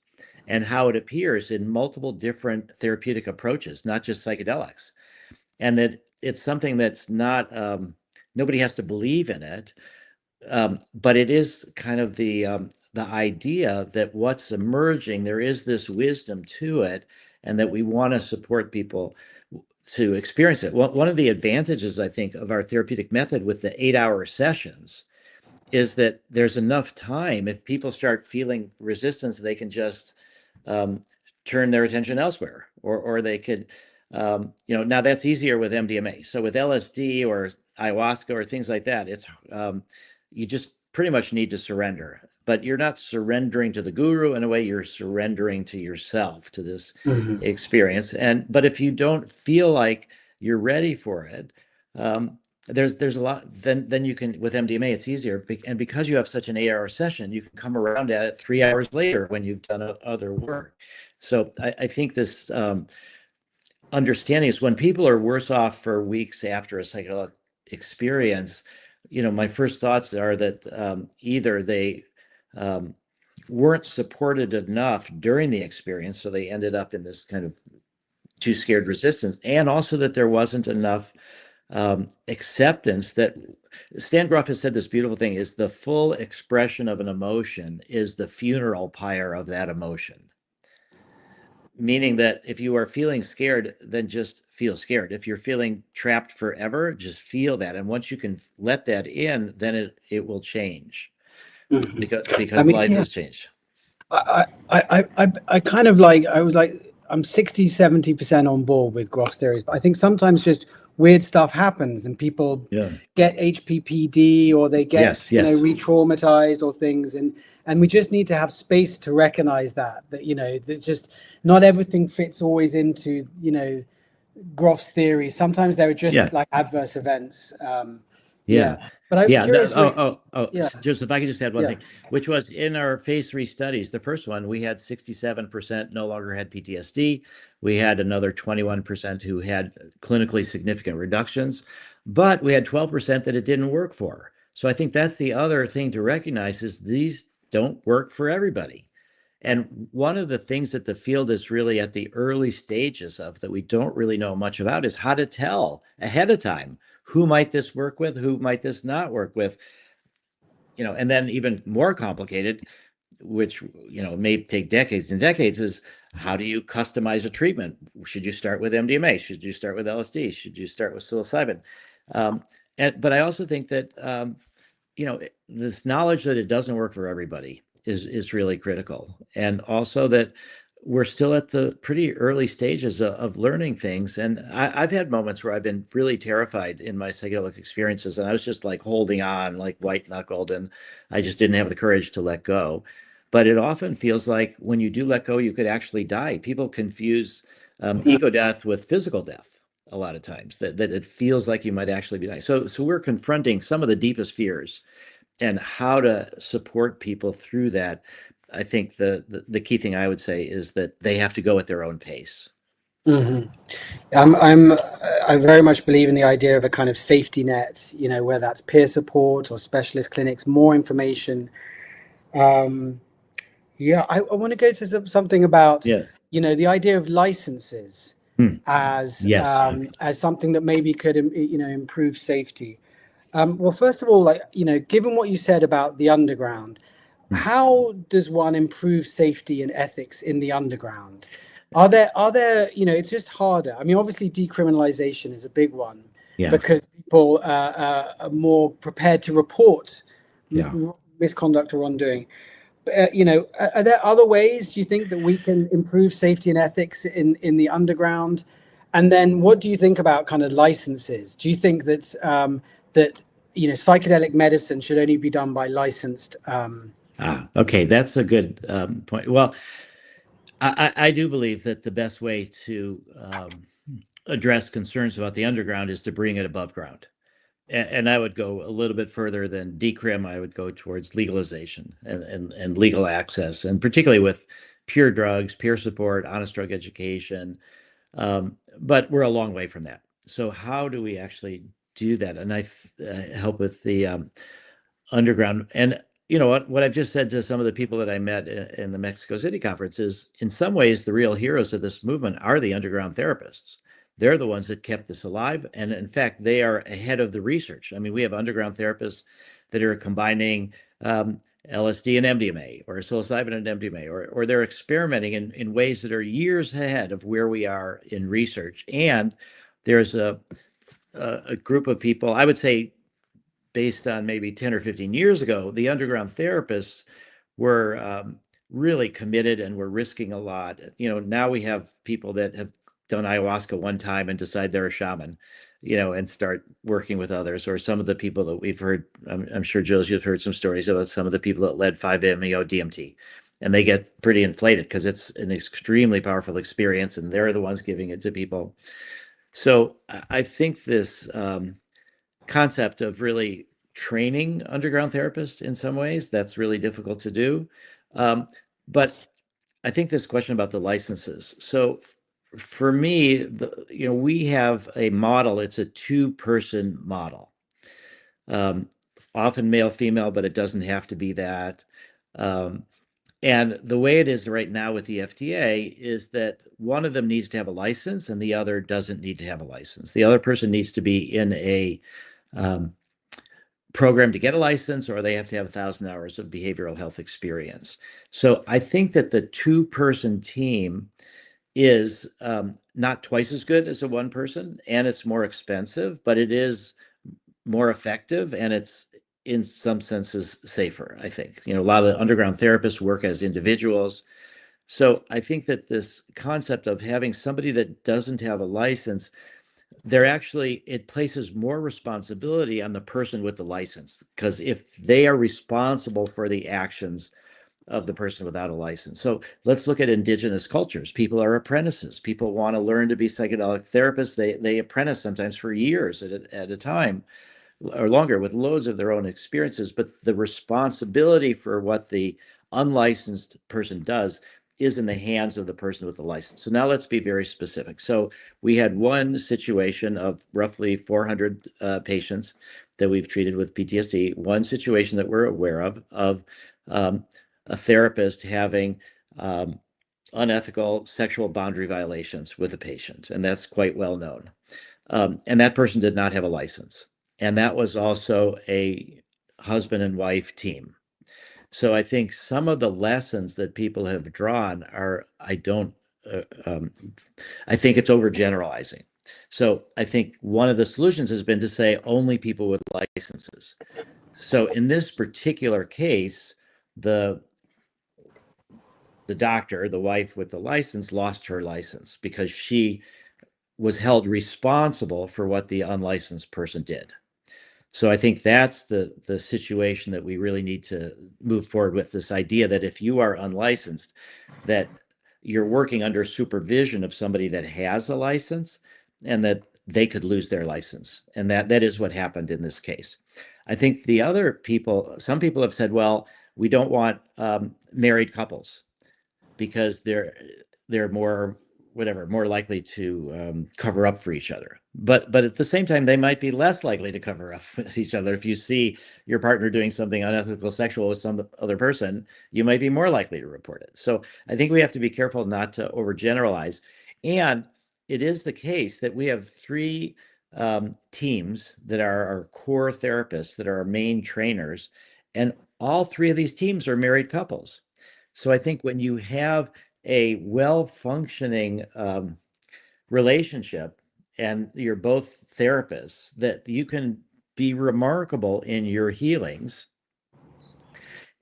and how it appears in multiple different therapeutic approaches, not just psychedelics. And that it's something that's not, nobody has to believe in it. But it is kind of the idea that what's emerging, there is this wisdom to it, and that we want to support people to experience it. One of the advantages, I think, of our therapeutic method with the 8-hour sessions is that there's enough time. If people start feeling resistance, they can just turn their attention elsewhere, or they could, now that's easier with MDMA. So with LSD or ayahuasca or things like that, it's you just pretty much need to surrender. But you're not surrendering to the guru. In a way, you're surrendering to yourself, to this experience. But if you don't feel like you're ready for it, there's a lot. Then you can, with MDMA, it's easier. And because you have such an 8-hour session, you can come around at it 3 hours later when you've done other work. So I think this understanding is when people are worse off for weeks after a psychedelic experience, my first thoughts are that either they weren't supported enough during the experience, so they ended up in this kind of too scared resistance, and also that there wasn't enough acceptance. That Stan Groff has said this beautiful thing, is the full expression of an emotion is the funeral pyre of that emotion. Meaning that if you are feeling scared, then just feel scared. If you're feeling trapped forever, just feel that. And once you can let that in, then it will change. Because life has changed. I kind of like, I was like, I'm 60-70% on board with Groff's theories, but I think sometimes just weird stuff happens and people get HPPD, or they get re-traumatized or things, and we just need to have space to recognize that that just not everything fits always into Groff's theory. Sometimes there are just like adverse events. But I'm curious. Just if I could just add one thing, which was in our phase 3 studies, the first one, we had 67% no longer had PTSD. We had another 21% who had clinically significant reductions, but we had 12% that it didn't work for. So I think that's the other thing to recognize, is these don't work for everybody. And one of the things that the field is really at the early stages of, that we don't really know much about, is how to tell ahead of time, who might this work with, who might this not work with, and then even more complicated, which, may take decades and decades, is how do you customize a treatment? Should you start with MDMA? Should you start with LSD? Should you start with psilocybin? but I also think that this knowledge that it doesn't work for everybody is really critical, and also that we're still at the pretty early stages of learning things. And I've had moments where I've been really terrified in my psychedelic experiences, and I was just like holding on, like white knuckled, and I just didn't have the courage to let go. But it often feels like when you do let go, you could actually die. People confuse ego death with physical death a lot of times, that it feels like you might actually be dying. So we're confronting some of the deepest fears and how to support people through that. I think the key thing I would say is that they have to go at their own pace. Mm-hmm. I very much believe in the idea of a kind of safety net, whether that's peer support or specialist clinics, more information. I want to go to something about, the idea of licenses as something that maybe could, improve safety. Well, first of all, given what you said about the underground, how does one improve safety and ethics in the underground? Are there, it's just harder. I mean, obviously decriminalization is a big one because people are more prepared to report misconduct or wrongdoing. Are there other ways, do you think, that we can improve safety and ethics in the underground? And then what do you think about kind of licenses? Do you think that psychedelic medicine should only be done by licensed? Okay, that's a good point. Well, I do believe that the best way to address concerns about the underground is to bring it above ground. And I would go a little bit further than decrim. I would go towards legalization and legal access, and particularly with pure drugs, peer support, honest drug education. But we're a long way from that. So how do we actually do that? And I help with the underground. And what I've just said to some of the people that I met in the Mexico City conference is, in some ways, the real heroes of this movement are the underground therapists. They're the ones that kept this alive. And in fact, they are ahead of the research. I mean, we have underground therapists that are combining LSD and MDMA, or psilocybin and MDMA, or they're experimenting in ways that are years ahead of where we are in research. And there's a group of people, I would say, based on maybe 10 or 15 years ago, the underground therapists were really committed and were risking a lot. Now we have people that have done ayahuasca one time and decide they're a shaman, and start working with others. Or some of the people that we've heard, I'm sure, Jules, you've heard some stories about some of the people that led 5-MeO DMT, and they get pretty inflated because it's an extremely powerful experience, and they're the ones giving it to people. So I think this concept of really training underground therapists, in some ways, that's really difficult to do. But I think this question about the licenses. So for me, we have a model. It's a 2-person model, often male, female, but it doesn't have to be that. And the way it is right now with the FDA is that one of them needs to have a license and the other doesn't need to have a license. The other person needs to be in a program to get a license, or they have to have 1,000 hours of behavioral health experience. So I think that the 2-person team is not twice as good as a 1-person, and it's more expensive, but it is more effective, and it's in some senses safer, I think. A lot of the underground therapists work as individuals. So I think that this concept of having somebody that doesn't have a license, it places more responsibility on the person with the license, because if they are responsible for the actions of the person without a license. So let's look at indigenous cultures. People are apprentices. People want to learn to be psychedelic therapists. They apprentice sometimes for years at a time or longer, with loads of their own experiences. But the responsibility for what the unlicensed person does is in the hands of the person with the license. So now let's be very specific. So we had one situation of roughly 400 patients that we've treated with PTSD. One situation that we're aware of a therapist having unethical sexual boundary violations with a patient, and that's quite well known. And that person did not have a license. And that was also a husband and wife team. So I think some of the lessons that people have drawn are, I think it's overgeneralizing. So I think one of the solutions has been to say only people with licenses. So in this particular case, the doctor, the wife with the license, lost her license because she was held responsible for what the unlicensed person did. So I think that's the situation that we really need to move forward with, this idea that if you are unlicensed, that you're working under supervision of somebody that has a license, and that they could lose their license. And that is what happened in this case. I think the other people, some people have said, well, we don't want married couples because they're more likely to cover up for each other. But at the same time, they might be less likely to cover up with each other. If you see your partner doing something unethical sexual with some other person, you might be more likely to report it. So I think we have to be careful not to overgeneralize. And it is the case that we have three teams that are our core therapists, that are our main trainers, and all three of these teams are married couples. So I think when you have a well-functioning relationship and you're both therapists, that you can be remarkable in your healings,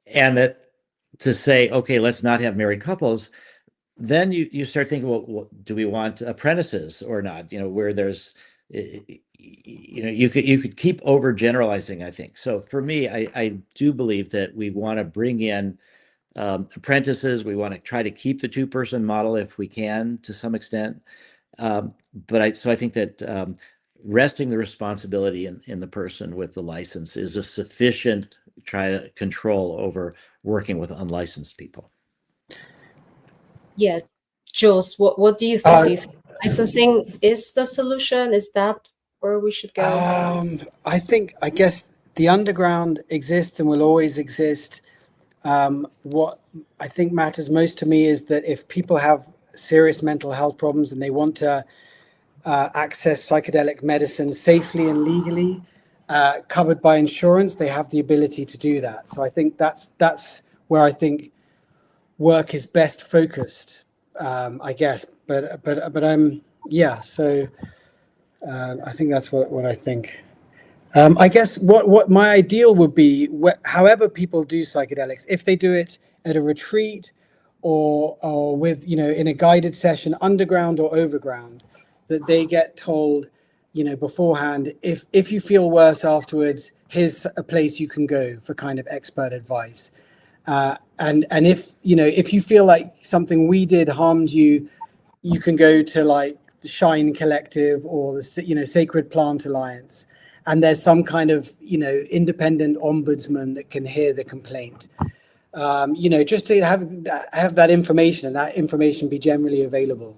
and that to say, okay, let's not have married couples, then you start thinking, well, do we want apprentices or not? Where there's, you could keep overgeneralizing, I think. So for me, I do believe that we want to bring in apprentices. We want to try to keep the two-person model if we can, to some extent. But I think that resting the responsibility in the person with the license is a sufficient control over working with unlicensed people. Yeah, Jules, what do you think? Do you think licensing is the solution? Is that where we should go? I guess the underground exists and will always exist. What I think matters most to me is that if people have serious mental health problems and they want to access psychedelic medicine safely and legally, covered by insurance, they have the ability to do that. So I think that's where I think work is best focused, I guess. But yeah. So I think that's what I think. I guess what my ideal would be, however people do psychedelics, if they do it at a retreat or with, in a guided session, underground or overground, that they get told, beforehand, if you feel worse afterwards, here's a place you can go for kind of expert advice. And if you feel like something we did harmed you, you can go to like the Shine Collective or the Sacred Plant Alliance. And there's some kind of, independent ombudsman that can hear the complaint. Just to have that information, and that information be generally available.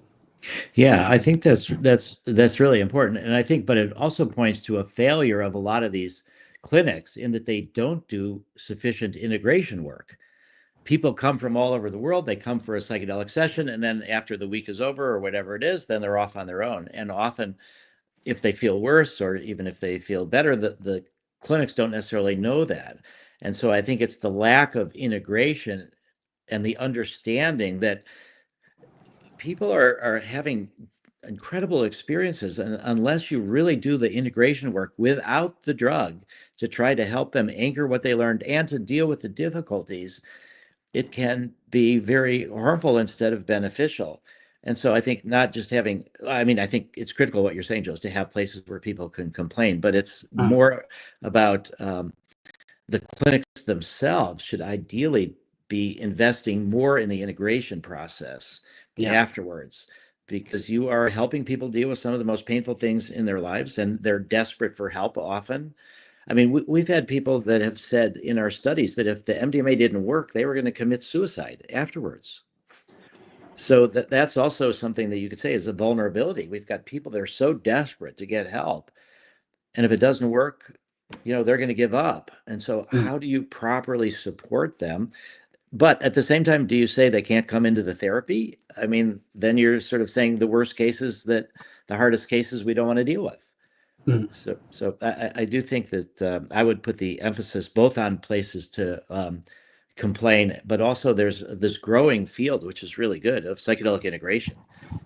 Yeah, I think that's really important. And I think, but it also points to a failure of a lot of these clinics in that they don't do sufficient integration work. People come from all over the world. They come for a psychedelic session, and then after the week is over or whatever it is, then they're off on their own. And often, if they feel worse or even if they feel better, the clinics don't necessarily know that. And so I think it's the lack of integration and the understanding that people are having incredible experiences, and unless you really do the integration work without the drug to try to help them anchor what they learned and to deal with the difficulties, it can be very harmful instead of beneficial. And so I think not just having, I think it's critical what you're saying, Jules, to have places where people can complain, but it's more about the clinics themselves should ideally be investing more in the integration process afterwards, because you are helping people deal with some of the most painful things in their lives, and they're desperate for help often. We've had people that have said in our studies that if the MDMA didn't work, they were going to commit suicide afterwards. So that's also something that you could say is a vulnerability. We've got people that are so desperate to get help, and if it doesn't work, they're going to give up. And so how do you properly support them? But at the same time, do you say they can't come into the therapy? Then you're sort of saying the worst cases, that the hardest cases we don't want to deal with. So I do think that I would put the emphasis both on places to complain, but also there's this growing field, which is really good, of psychedelic integration.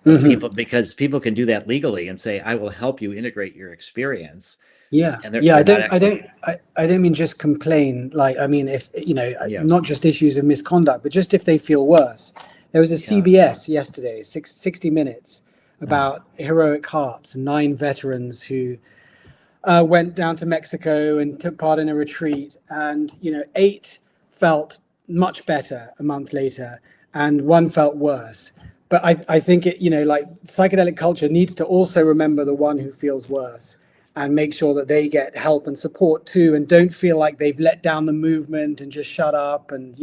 Mhm. Because people can do that legally and say, I will help you integrate your experience. Yeah, And yeah. they're not actually, I don't mean just complain. Like, I mean, if Yeah. not just issues of misconduct, but just if they feel worse. There was a CBS yesterday, 60 Minutes, about heroic hearts, 9 veterans who went down to Mexico and took part in a retreat, and 8 felt much better a month later, and 1 felt worse. But I think it, like, psychedelic culture needs to also remember the one who feels worse and make sure that they get help and support too, and don't feel like they've let down the movement and just shut up, and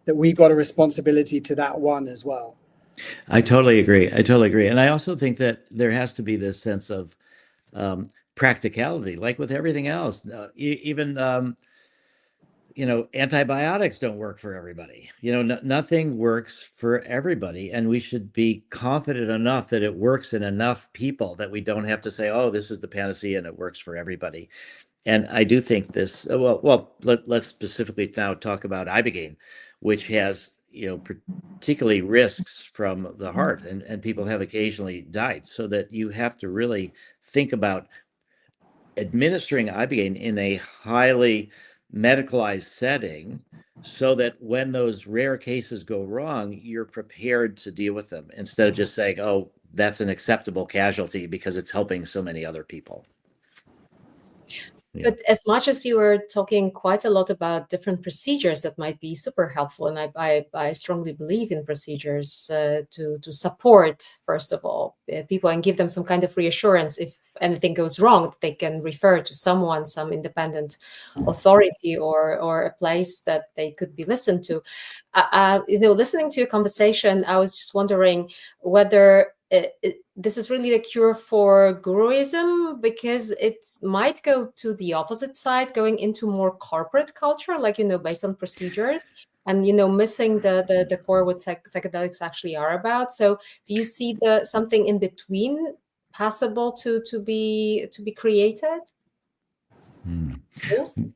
that we've got a responsibility to that one as well. I totally agree. And I also think that there has to be this sense of practicality, like with everything else. Even antibiotics don't work for everybody. Nothing works for everybody, and we should be confident enough that it works in enough people that we don't have to say, "Oh, this is the panacea and it works for everybody." And I do think this. Let's specifically now talk about ibogaine, which has particularly risks from the heart, and people have occasionally died. So that you have to really think about administering ibogaine in a highly medicalized setting, so that when those rare cases go wrong, you're prepared to deal with them, instead of just saying, "Oh, that's an acceptable casualty because it's helping so many other people." But as much as you were talking quite a lot about different procedures that might be super helpful, and I strongly believe in procedures to support, first of all, people, and give them some kind of reassurance if anything goes wrong, they can refer to someone, some independent authority or a place that they could be listened to. Listening to your conversation, I was just wondering whether this is really a cure for Guruism, because it might go to the opposite side, going into more corporate culture, like, based on procedures, and, missing the core what psychedelics actually are about. So do you see something in between possible to be created?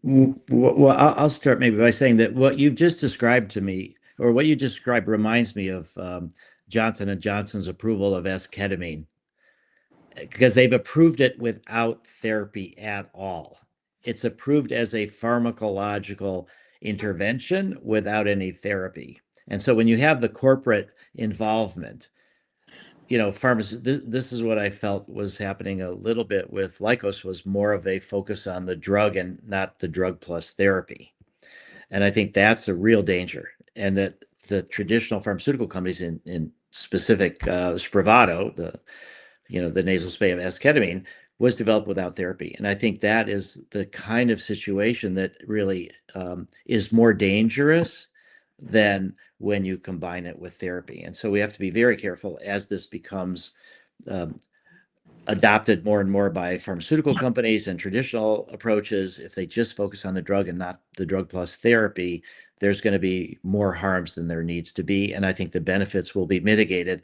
Well, I'll start maybe by saying that what you've just described to me, or what you described, reminds me of Johnson & Johnson's approval of S-ketamine, because they've approved it without therapy at all. It's approved as a pharmacological intervention without any therapy. And so when you have the corporate involvement, this is what I felt was happening a little bit with Lykos, was more of a focus on the drug and not the drug plus therapy. And I think that's a real danger. And that the traditional pharmaceutical companies, in specific Spravato, the nasal spray of S-ketamine, was developed without therapy. And I think that is the kind of situation that really is more dangerous than when you combine it with therapy. And so we have to be very careful as this becomes adopted more and more by pharmaceutical companies and traditional approaches. If they just focus on the drug and not the drug plus therapy, there's going to be more harms than there needs to be. And I think the benefits will be mitigated.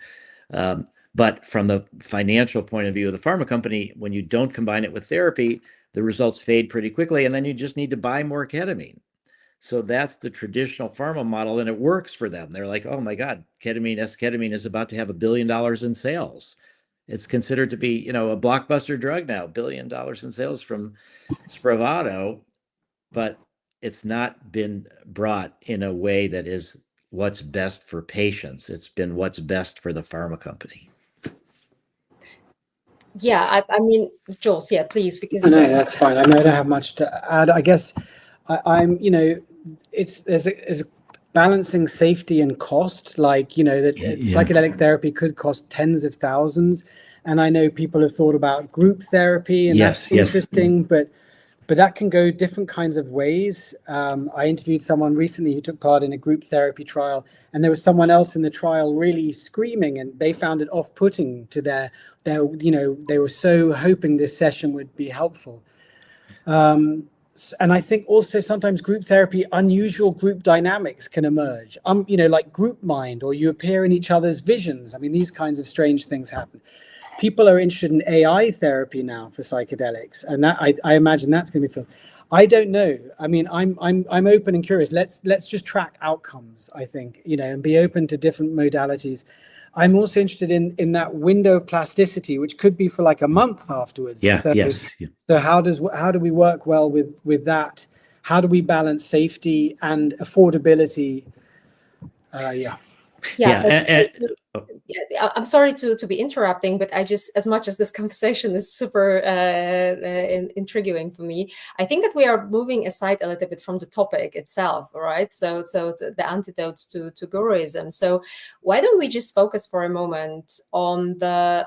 But from the financial point of view of the pharma company, when you don't combine it with therapy, the results fade pretty quickly, and then you just need to buy more ketamine. So that's the traditional pharma model, and it works for them. They're like, "Oh my God, S-ketamine is about to have $1 billion in sales." It's considered to be, a blockbuster drug now, $1 billion in sales from Spravato, but it's not been brought in a way that is what's best for patients. It's been what's best for the pharma company. Yeah, I mean, Jules, yeah, please, because no, that's fine. I don't have much to add. I guess I'm, there's a balancing safety and cost, like, that psychedelic therapy could cost tens of thousands. And I know people have thought about group therapy, and that's interesting, but that can go different kinds of ways. I interviewed someone recently who took part in a group therapy trial, and there was someone else in the trial really screaming, and they found it off-putting to their they were so hoping this session would be helpful. And I think also sometimes group therapy, unusual group dynamics can emerge. Like group mind, or you appear in each other's visions. I mean, these kinds of strange things happen. People are interested in AI therapy now for psychedelics, and that I imagine that's going to be fun. I don't know. I mean, I'm open and curious. Let's just track outcomes, I think, and be open to different modalities. I'm also interested in that window of plasticity, which could be for like a month afterwards. Yeah. So, Yes. So how do we work well with that? How do we balance safety and affordability? Yeah. Yeah, I'm sorry to be interrupting, but I just, as much as this conversation is super intriguing for me, I think that we are moving aside a little bit from the topic itself, right? So the antidotes to Guruism. So why don't we just focus for a moment on the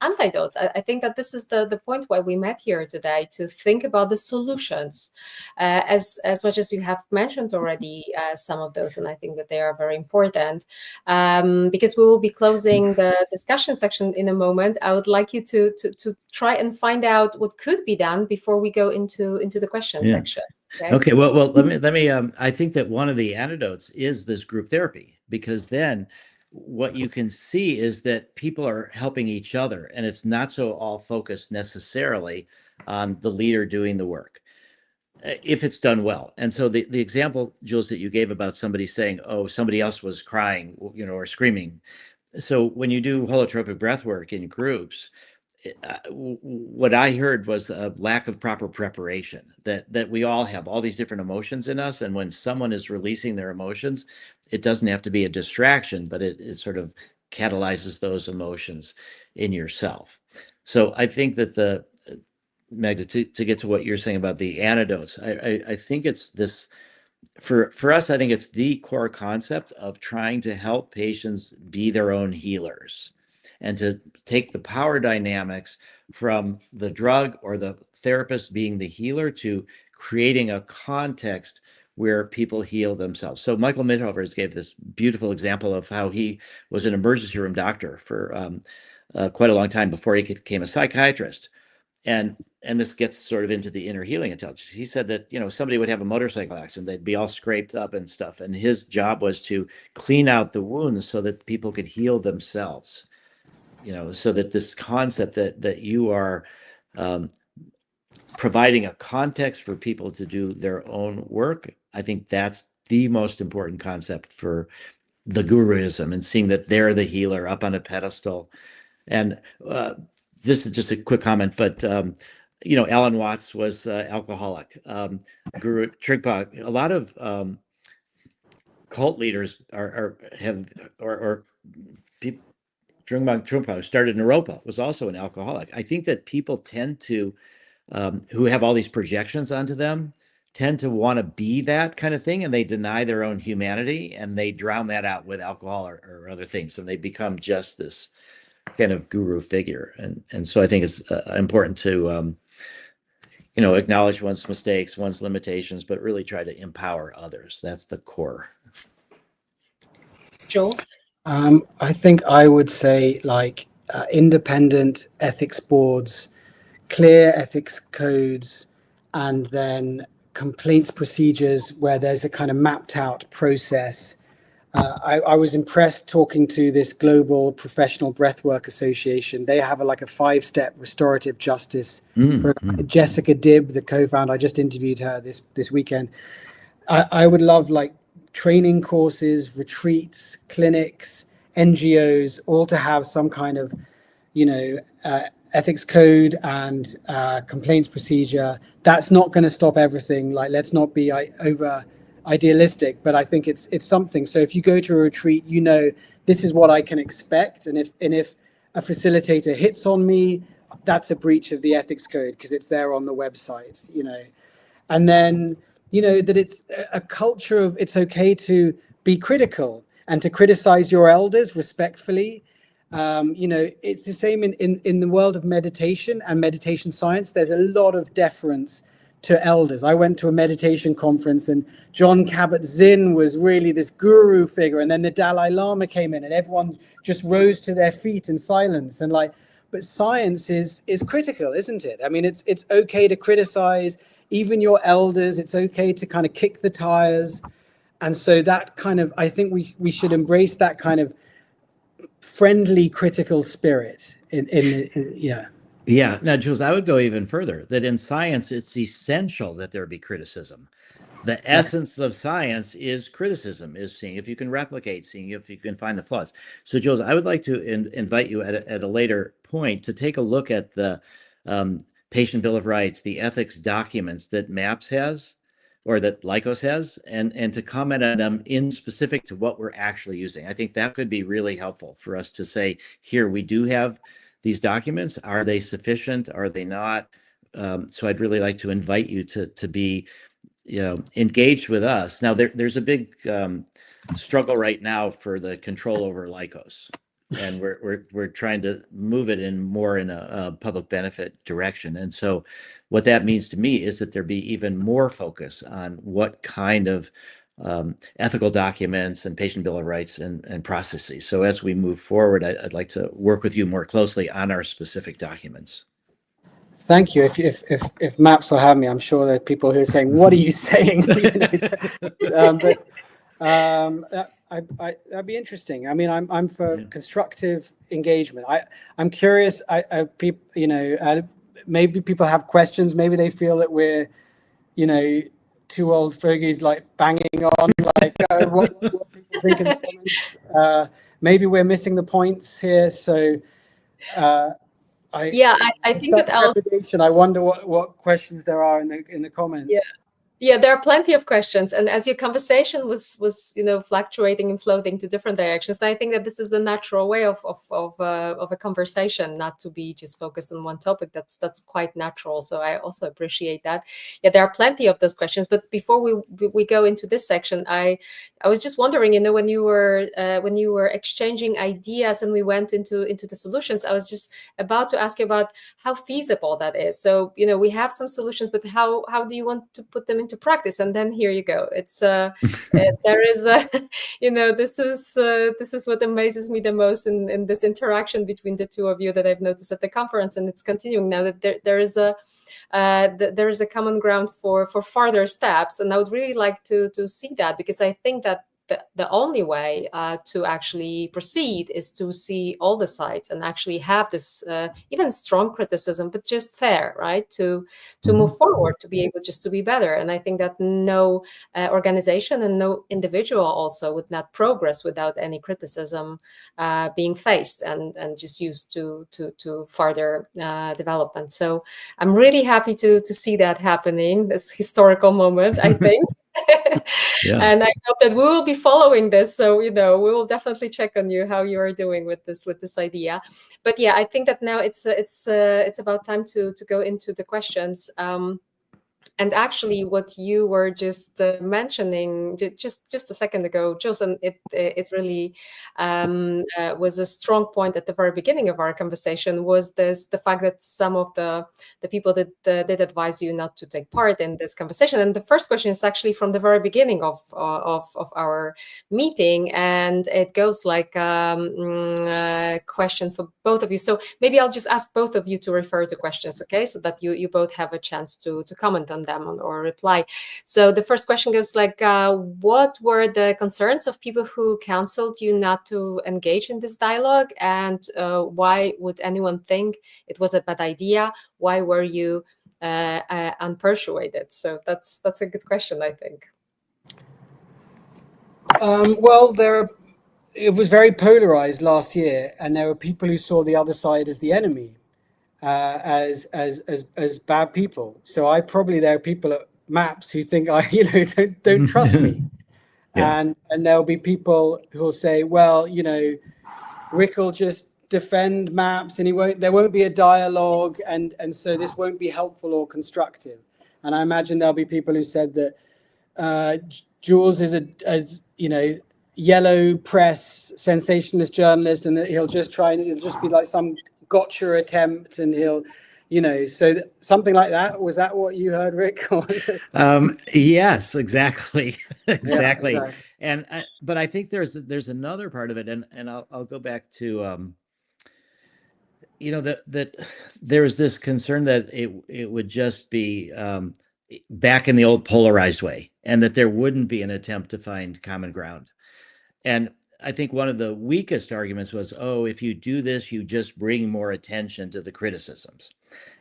antidotes? I think that this is the point why we met here today, to think about the solutions, as much as you have mentioned already some of those, and I think that they are very important. Because we will be closing the discussion section in a moment, I would like you to try and find out what could be done before we go into the question section. Okay. Well, let me. I think that one of the antidotes is this group therapy, because then what you can see is that people are helping each other, and it's not so all focused necessarily on the leader doing the work, if it's done well. And so the example, Jules, that you gave about somebody saying, oh, somebody else was crying, or screaming. So when you do holotropic breath work in groups, what I heard was a lack of proper preparation, that we all have all these different emotions in us. And when someone is releasing their emotions, it doesn't have to be a distraction, but it sort of catalyzes those emotions in yourself. So I think that Magda, to get to what you're saying about the antidotes, I think it's this, for us, I think it's the core concept of trying to help patients be their own healers, and to take the power dynamics from the drug or the therapist being the healer to creating a context where people heal themselves. So Michael Mithoever gave this beautiful example of how he was an emergency room doctor for quite a long time before he became a psychiatrist. And this gets sort of into the inner healing intelligence. He said that, somebody would have a motorcycle accident, they'd be all scraped up and stuff. And his job was to clean out the wounds so that people could heal themselves, so that this concept that you are providing a context for people to do their own work, I think that's the most important concept for the Guruism, and seeing that they're the healer up on a pedestal. And this is just a quick comment, but Alan Watts was alcoholic. Guru Trungpa, a lot of cult leaders people. Trungpa, who started in Europa, was also an alcoholic. I think that people tend to, who have all these projections onto them, tend to want to be that kind of thing, and they deny their own humanity, and they drown that out with alcohol or other things, and they become just this kind of guru figure. And so I think it's important to acknowledge one's mistakes, one's limitations, but really try to empower others. That's the core. Jules? I think I would say independent ethics boards, clear ethics codes, and then complaints procedures where there's a kind of mapped out process. I was impressed talking to this global professional breathwork association. They have a 5-step restorative justice. Jessica Dibb, the co-founder, I just interviewed her this weekend. I would love training courses, retreats, clinics, NGOs, all to have some kind of, ethics code and complaints procedure. That's not going to stop everything. Let's not be over idealistic, but I think it's something. So if you go to a retreat, this is what I can expect, and if a facilitator hits on me, that's a breach of the ethics code because it's there on the website. And then that it's a culture of it's okay to be critical and to criticize your elders respectfully. It's the same in the world of meditation and meditation science. There's a lot of deference to elders. I went to a meditation conference, and John Kabat-Zinn was really this guru figure, and then the Dalai Lama came in, and everyone just rose to their feet in silence. And but science is critical, isn't it? I mean, it's okay to criticize even your elders. It's okay to kind of kick the tires. And so that kind of, I think we should embrace that kind of friendly, critical spirit. Yeah. Yeah. Now, Jules, I would go even further, that in science, it's essential that there be criticism. The essence of science is criticism, is seeing if you can replicate, seeing if you can find the flaws. So, Jules, I would like to invite you at a later point to take a look at the um, Patient Bill of Rights, the ethics documents that MAPS has, or that Lycos has, and to comment on them in specific to what we're actually using. I think that could be really helpful for us to say, here, we do have these documents. Are they sufficient? Are they not? So I'd really like to invite you to be engaged with us. Now, there's a big struggle right now for the control over Lycos, and we're trying to move it more in a public benefit direction. And so, what that means to me is that there be even more focus on what kind of ethical documents and patient bill of rights and processes. So as we move forward, I'd like to work with you more closely on our specific documents. Thank you. If MAPS will have me, I'm sure there are people who are saying, "What are you saying?" That'd be interesting. I mean, I'm for constructive engagement. I'm curious. Maybe people have questions. Maybe they feel that we're, two old fogies like banging on, like what people think in the comments. Maybe we're missing the points here. So. I think that trepidation. I wonder what questions there are in the comments. Yeah, there are plenty of questions, and as your conversation was fluctuating and floating to different directions, I think that this is the natural way of a conversation, not to be just focused on one topic. That's quite natural. So I also appreciate that. Yeah, there are plenty of those questions. But before we go into this section, I was just wondering, when you were exchanging ideas and we went into the solutions, I was just about to ask you about how feasible that is. So we have some solutions, but how do you want to put them into practice? And then here you go. It's there is this is what amazes me the most in this interaction between the two of you that I've noticed at the conference, and it's continuing now that there is a common ground for further steps. And I would really like to see that, because I think that the only way to actually proceed is to see all the sides and actually have this even strong criticism, but just fair, right? To move forward, to be able just to be better. And I think that no organization and no individual also would not progress without any criticism being faced and just used to further development. So I'm really happy to see that happening, this historical moment, I think. Yeah. And I hope that we will be following this. So, we will definitely check on you, how you are doing with this idea. But yeah, I think that now it's about time to go into the questions. And actually, what you were just mentioning just a second ago, Jules, and it really was a strong point at the very beginning of our conversation, was the fact that some of the people that did advise you not to take part in this conversation. And the first question is actually from the very beginning of our meeting, and it goes like question for both of you. So maybe I'll just ask both of you to refer to questions, okay, so that you both have a chance to comment on them or reply. So the first question goes like, what were the concerns of people who counseled you not to engage in this dialogue, and why would anyone think it was a bad idea? Why were you unpersuaded? So that's a good question, I think. Well, it was very polarized last year, and there were people who saw the other side as the enemy. As bad people. So there are people at MAPS who think don't trust me. Yeah. And there'll be people who'll say, well, Rick will just defend MAPS and there won't be a dialogue, and so this won't be helpful or constructive. And I imagine there'll be people who said that Jules is a yellow press sensationalist journalist, and that he'll just be like some gotcha attempt, and he'll, so something like that. Was that what you heard, Rick? Yes, exactly. Exactly. Yeah, and but I think there's another part of it, and I'll go back to that there's this concern that it would just be back in the old polarized way, and that there wouldn't be an attempt to find common ground. And I think one of the weakest arguments was, oh, if you do this, you just bring more attention to the criticisms.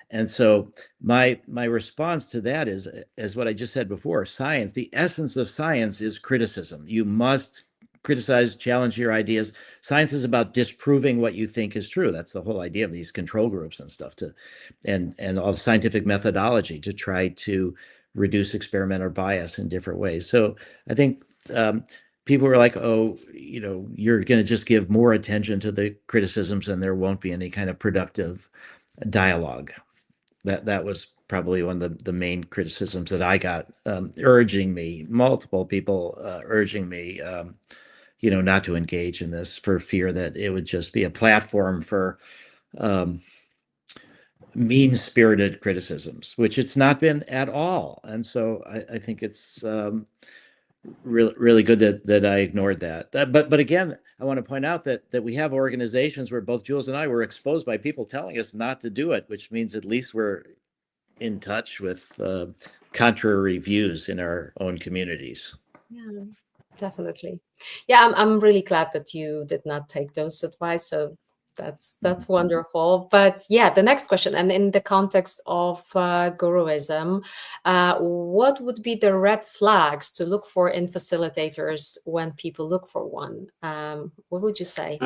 And so my response to that is what I just said before. Science, the essence of science is criticism. You must criticize, challenge your ideas. Science is about disproving what you think is true. That's the whole idea of these control groups and stuff, and all the scientific methodology to try to reduce experimental bias in different ways. So I think people were like, oh, you're going to just give more attention to the criticisms and there won't be any kind of productive dialogue. That was probably one of the main criticisms that I got, multiple people urging me, not to engage in this for fear that it would just be a platform for mean-spirited criticisms, which it's not been at all. And so I think it's really good that I ignored that. But again, I want to point out that we have organizations where both Jules and I were exposed by people telling us not to do it, which means at least we're in touch with contrary views in our own communities. Yeah, definitely. Yeah, I'm really glad that you did not take those advice. So that's wonderful. But yeah, the next question, and in the context of Guruism, what would be the red flags to look for in facilitators when people look for one? What would you say?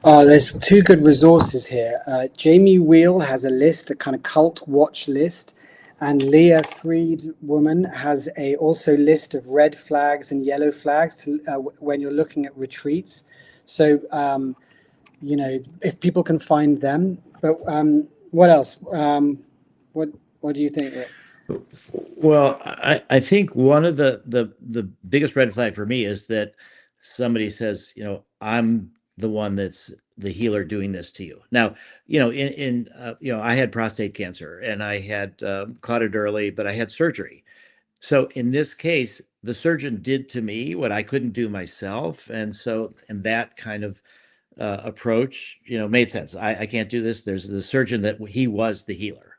There's two good resources here. Jamie Wheel has a list, a kind of cult watch list, and Leah Friedwoman has a also list of red flags and yellow flags to, when you're looking at retreats. So if people can find them. But what else? What do you think, Rick? Well, I think one of the biggest red flag for me is that somebody says, I'm the one that's the healer doing this to you. Now, I had prostate cancer and I had caught it early, but I had surgery. So in this case, the surgeon did to me what I couldn't do myself. And that kind of approach, made sense. I can't do this. There's the surgeon that he was the healer.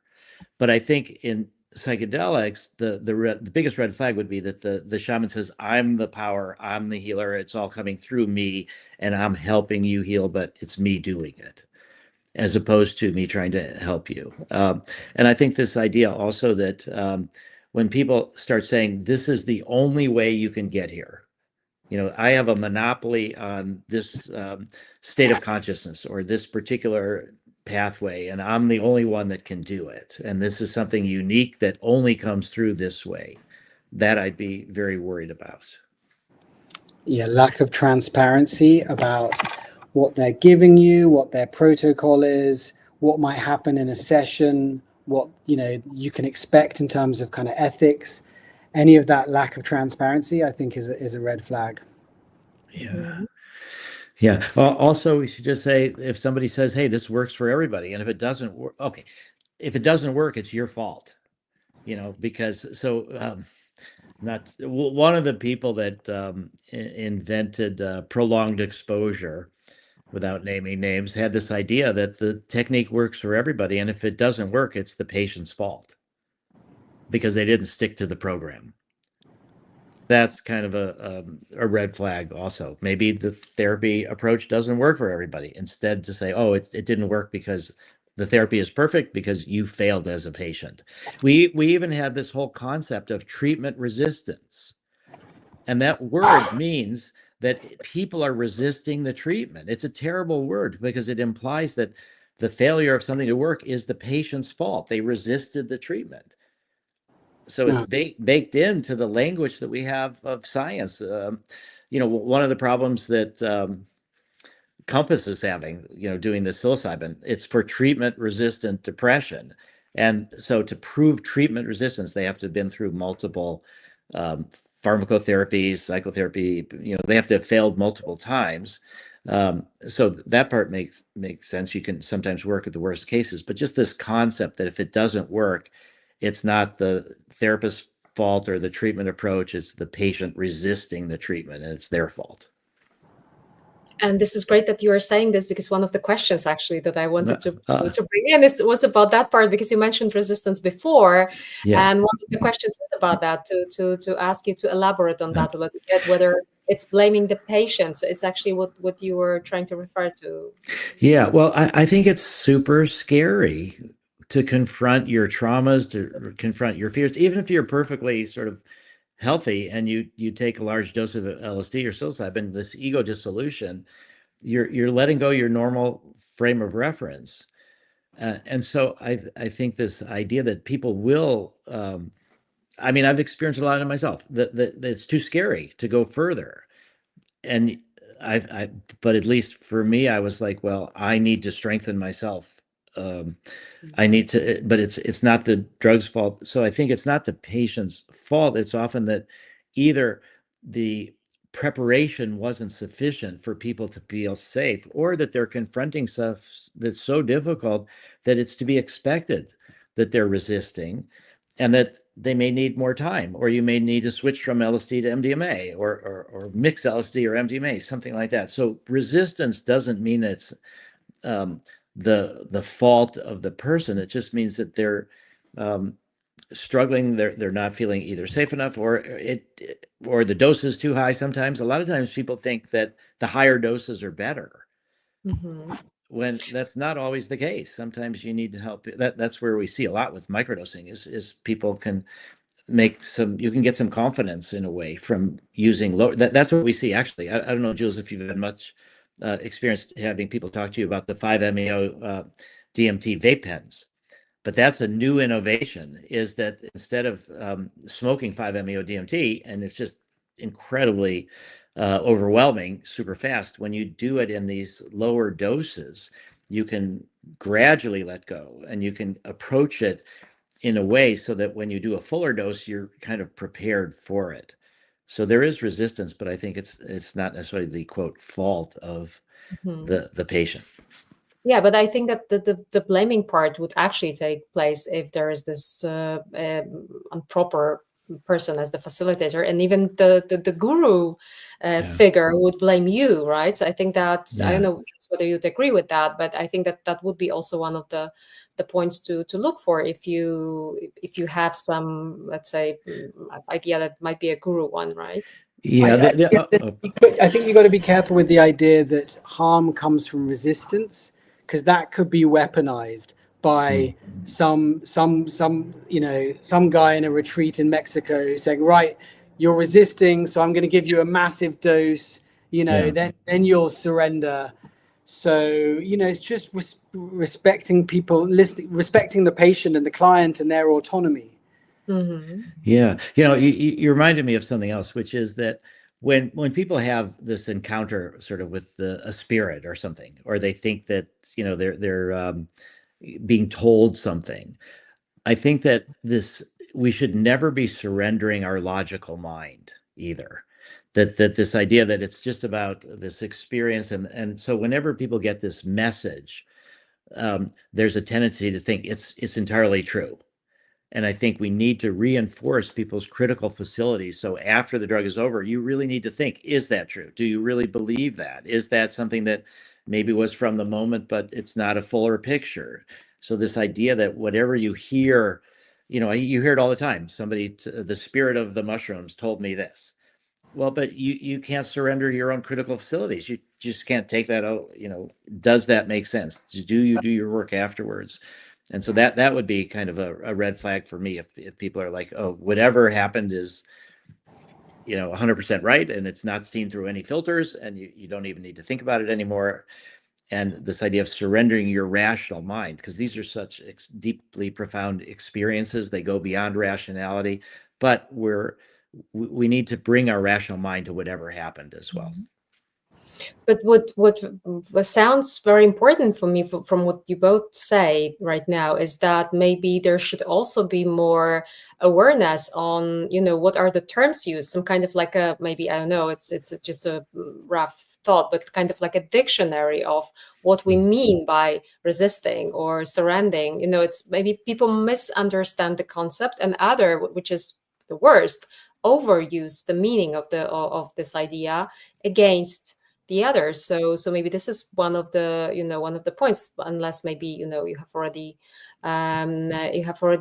But I think in psychedelics, the biggest red flag would be that the shaman says, I'm the power, I'm the healer, it's all coming through me and I'm helping you heal, but it's me doing it, as opposed to me trying to help you. And I think this idea also that when people start saying, this is the only way you can get here, I have a monopoly on this state of consciousness or this particular pathway, and I'm the only one that can do it. And this is something unique that only comes through this way. That I'd be very worried about. Yeah, lack of transparency about what they're giving you, what their protocol is, what might happen in a session, what you can expect in terms of kind of ethics. Any of that lack of transparency, I think, is a red flag. Yeah. Yeah. Also, we should just say, if somebody says, hey, this works for everybody, and if it doesn't work, okay, if it doesn't work, it's your fault, because one of the people that invented prolonged exposure, without naming names, had this idea that the technique works for everybody. And if it doesn't work, it's the patient's fault because they didn't stick to the program. That's kind of a red flag also. Maybe the therapy approach doesn't work for everybody. Instead, to say, oh, it didn't work because the therapy is perfect because you failed as a patient. We even have this whole concept of treatment resistance. And that word means that people are resisting the treatment. It's a terrible word because it implies that the failure of something to work is the patient's fault. They resisted the treatment. So it's baked into the language that we have of science. One of the problems that Compass is having, doing the psilocybin, it's for treatment-resistant depression. And so to prove treatment resistance, they have to have been through multiple pharmacotherapies, psychotherapy, they have to have failed multiple times. So that part makes sense. You can sometimes work at the worst cases, but just this concept that if it doesn't work, it's not the therapist's fault or the treatment approach, it's the patient resisting the treatment and it's their fault. And this is great that you are saying this, because one of the questions actually that I wanted to bring in was about that part, because you mentioned resistance before. Yeah. And one of the questions is about that, to ask you to elaborate on that a little bit, whether it's blaming the patient. So it's actually what you were trying to refer to. Yeah, well, I think it's super scary to confront your traumas, to confront your fears, even if you're perfectly sort of healthy and you take a large dose of LSD or psilocybin, this ego dissolution, you're letting go your normal frame of reference. And so I think this idea that people will, I mean, I've experienced a lot of it myself, that it's too scary to go further. And but at least for me, I was like, well, I need to strengthen myself. I need to, but it's not the drug's fault. So I think it's not the patient's fault. It's often that either the preparation wasn't sufficient for people to feel safe, or that they're confronting stuff that's so difficult that it's to be expected that they're resisting, and that they may need more time, or you may need to switch from LSD to MDMA, or mix LSD or MDMA, something like that. So resistance doesn't mean it's the fault of the person. It just means that they're struggling. They're not feeling either safe enough, or the dose is too high. Sometimes, a lot of times, people think that the higher doses are better. Mm-hmm. When that's not always the case. Sometimes you need to help. That's where we see a lot with microdosing is people can you can get some confidence in a way from using low. That's what we see actually. I don't know, Jules, if you've had much experience having people talk to you about the 5-MeO DMT vape pens, but that's a new innovation, is that instead of smoking 5-MeO DMT, and it's just incredibly overwhelming, super fast, when you do it in these lower doses, you can gradually let go, and you can approach it in a way so that when you do a fuller dose, you're kind of prepared for it. So there is resistance, but I think it's not necessarily the quote fault of the patient. Yeah, but I think that the blaming part would actually take place if there is this improper person as the facilitator, and even the guru figure would blame you, right? So I think that I don't know whether you'd agree with that, but I think that would be also one of the points to look for if you have some, let's say, idea that might be a guru one, right? Yeah, I think you've got to be careful with the idea that harm comes from resistance, because that could be weaponized by some guy in a retreat in Mexico saying, right, you're resisting, so I'm going to give you a massive dose, then you'll surrender. So it's just respecting people, respecting the patient and the client and their autonomy. Mm-hmm. Yeah, you reminded me of something else, which is that when people have this encounter sort of with a spirit or something, or they think that they're being told something, I think that we should never be surrendering our logical mind either. That this idea that it's just about this experience, and so whenever people get this message, there's a tendency to think it's entirely true. And I think we need to reinforce people's critical facilities. So after the drug is over, you really need to think, is that true? Do you really believe that? Is that something that maybe was from the moment, but it's not a fuller picture? So this idea that whatever you hear, you hear it all the time. Somebody, the spirit of the mushrooms told me this. Well, but you can't surrender your own critical facilities. You just can't take that out. Does that make sense? Do you do your work afterwards? And so that would be kind of a red flag for me if people are like, oh, whatever happened is 100% right, and it's not seen through any filters, and you don't even need to think about it anymore. And this idea of surrendering your rational mind, because these are such deeply profound experiences, they go beyond rationality, but we need to bring our rational mind to whatever happened as well. But what sounds very important for me from what you both say right now is that maybe there should also be more awareness on, what are the terms used, some kind of like maybe, I don't know, it's just a rough thought, but kind of like a dictionary of what we mean by resisting or surrendering. It's maybe people misunderstand the concept, and which is the worst, overuse the meaning of this idea against the others. So maybe this is one of the, one of the points, unless maybe, you have already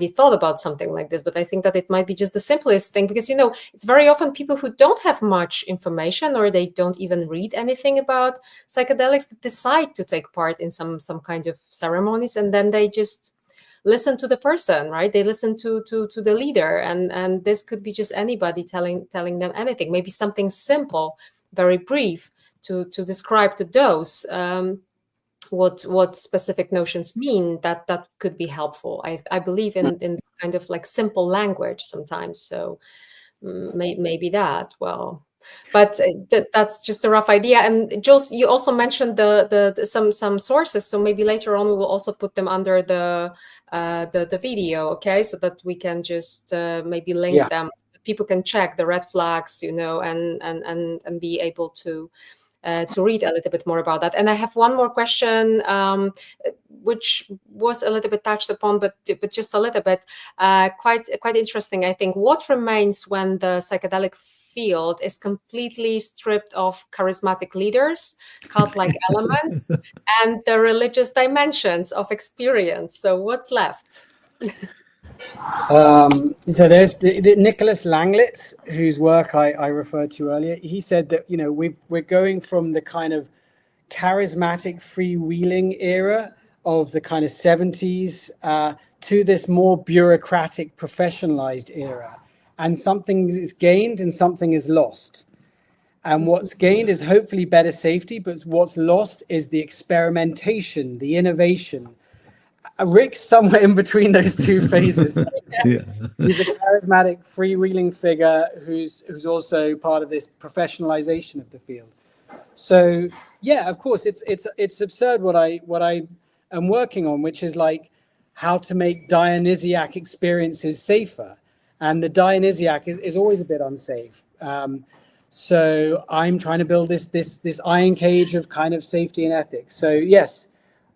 thought about something like this. But I think that it might be just the simplest thing, because it's very often people who don't have much information, or they don't even read anything about psychedelics, that decide to take part in some kind of ceremonies, and then they just listen to the person, right? They listen to the leader, and this could be just anybody telling them anything, maybe something simple, very brief, to describe to those what specific notions mean, that could be helpful. I believe in this kind of like simple language sometimes. So maybe that. Well, but that's just a rough idea. And Jules, you also mentioned the some sources, so maybe later on we will also put them under the video, okay, so that we can just maybe link them, so that people can check the red flags, and be able to read a little bit more about that. And I have one more question, which was a little bit touched upon, but just a little bit, quite interesting, I think. What remains when the psychedelic field is completely stripped of charismatic leaders, cult-like elements, and the religious dimensions of experience? So what's left? So there's the Nicholas Langlitz, whose work I referred to earlier. He said that we're going from the kind of charismatic freewheeling era of the kind of 70s to this more bureaucratic professionalized era, and something is gained and something is lost. And what's gained is hopefully better safety, but what's lost is the experimentation, the innovation. Rick's somewhere in between those two phases. He's a charismatic, freewheeling figure who's also part of this professionalization of the field. So yeah, of course, it's absurd what I am working on, which is like how to make Dionysiac experiences safer, and the Dionysiac is always a bit unsafe. So I'm trying to build this iron cage of kind of safety and ethics. So yes,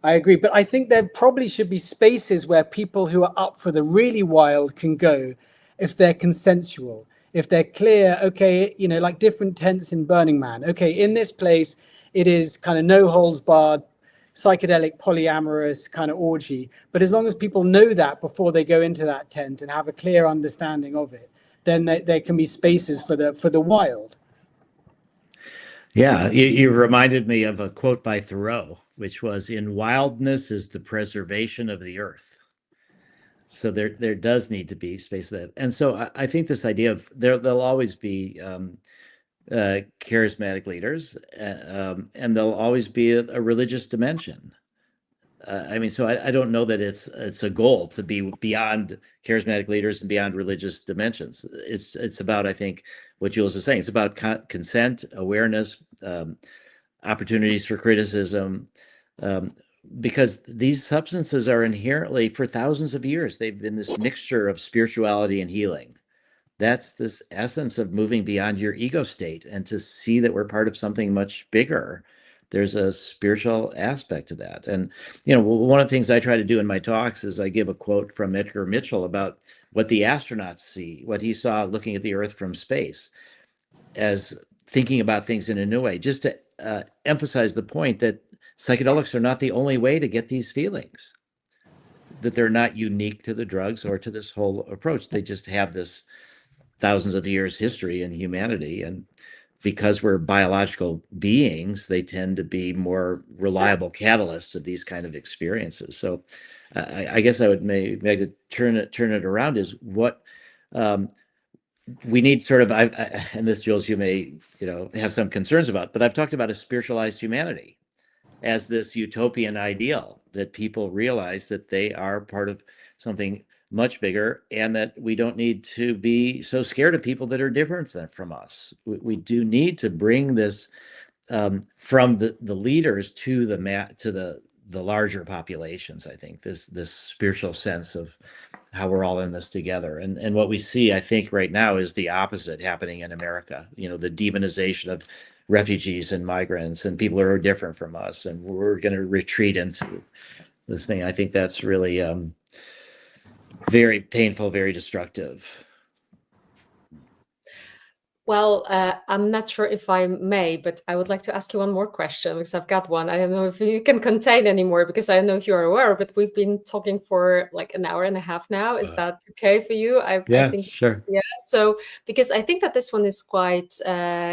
I agree, but I think there probably should be spaces where people who are up for the really wild can go, if they're consensual, if they're clear. Okay, like different tents in Burning Man. Okay, in this place, it is kind of no holds barred, psychedelic, polyamorous kind of orgy. But as long as people know that before they go into that tent and have a clear understanding of it, then there can be spaces for the wild. Yeah, you reminded me of a quote by Thoreau, which was, "In wildness is the preservation of the earth." So there does need to be space for that. And so I think this idea of there'll always be charismatic leaders, and there'll always be a religious dimension. So I don't know that it's a goal to be beyond charismatic leaders and beyond religious dimensions. It's about, I think, what Jules is saying. It's about consent, awareness, opportunities for criticism, because these substances are inherently, for thousands of years, they've been this mixture of spirituality and healing. That's this essence of moving beyond your ego state and to see that we're part of something much bigger. There's a spiritual aspect to that. And, one of the things I try to do in my talks is I give a quote from Edgar Mitchell about what the astronauts see, what he saw looking at the Earth from space, as thinking about things in a new way, just to emphasize the point that psychedelics are not the only way to get these feelings, that they're not unique to the drugs or to this whole approach. They just have this thousands of years history in humanity. And because we're biological beings, they tend to be more reliable catalysts of these kind of experiences. So I guess I would make to turn it around is what we need sort of, and this, Jules, you may have some concerns about, but I've talked about a spiritualized humanity as this utopian ideal, that people realize that they are part of something much bigger, and that we don't need to be so scared of people that are different from us. We do need to bring this from the leaders to the larger populations. I think this spiritual sense of how we're all in this together. And what we see, I think, right now is the opposite happening in America. The demonization of refugees and migrants and people who are different from us, and we're going to retreat into this thing. I think that's really very painful, very destructive. Well, I'm not sure if I may, but I would like to ask you one more question because I've got one. I don't know if you can contain anymore because I don't know if you're aware, but we've been talking for like an hour and a half now. Is that okay for you? I Yeah, think, sure. yeah. So, because I think that this one is quite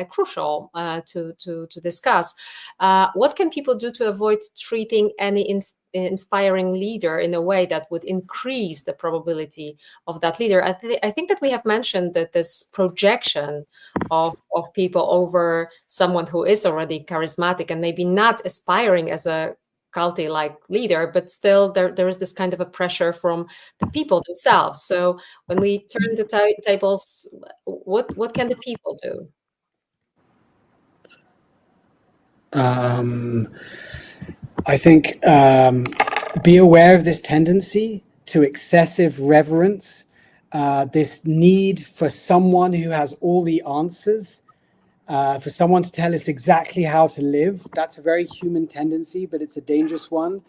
crucial to discuss. What can people do to avoid treating any inspiring leader in a way that would increase the probability of that leader? I think that we have mentioned that this projection of people over someone who is already charismatic and maybe not aspiring as a culty like leader, but still there is this kind of a pressure from the people themselves. So when we turn the tables, what can the people do? I think be aware of this tendency to excessive reverence, this need for someone who has all the answers, for someone to tell us exactly how to live. That's a very human tendency, but it's a dangerous one.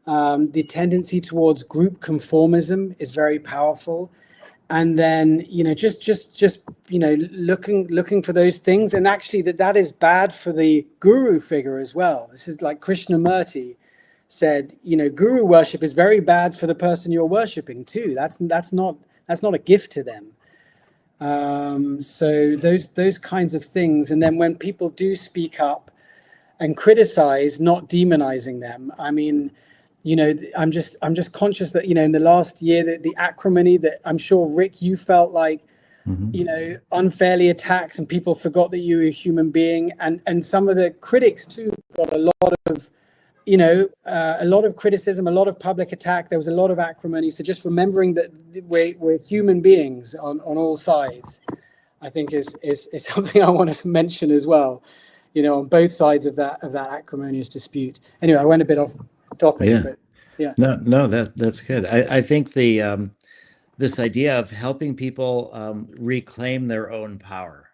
The tendency towards group conformism is very powerful. And then, just looking for those things. And actually that is bad for the guru figure as well. This is like Krishnamurti said, guru worship is very bad for the person you're worshiping too. That's not a gift to them. So those kinds of things. And then when people do speak up and criticize, not demonizing them. I mean, I'm just conscious that, in the last year, the acrimony that I'm sure, Rick, you felt like, unfairly attacked, and people forgot that you were a human being. And some of the critics too got a lot of, a lot of criticism, a lot of public attack. There was a lot of acrimony. So just remembering that we're human beings on all sides, I think is something I wanted to mention as well, on both sides of that acrimonious dispute. Anyway, I went a bit off topic, Yeah. but yeah. No, that's good. I think the this idea of helping people reclaim their own power,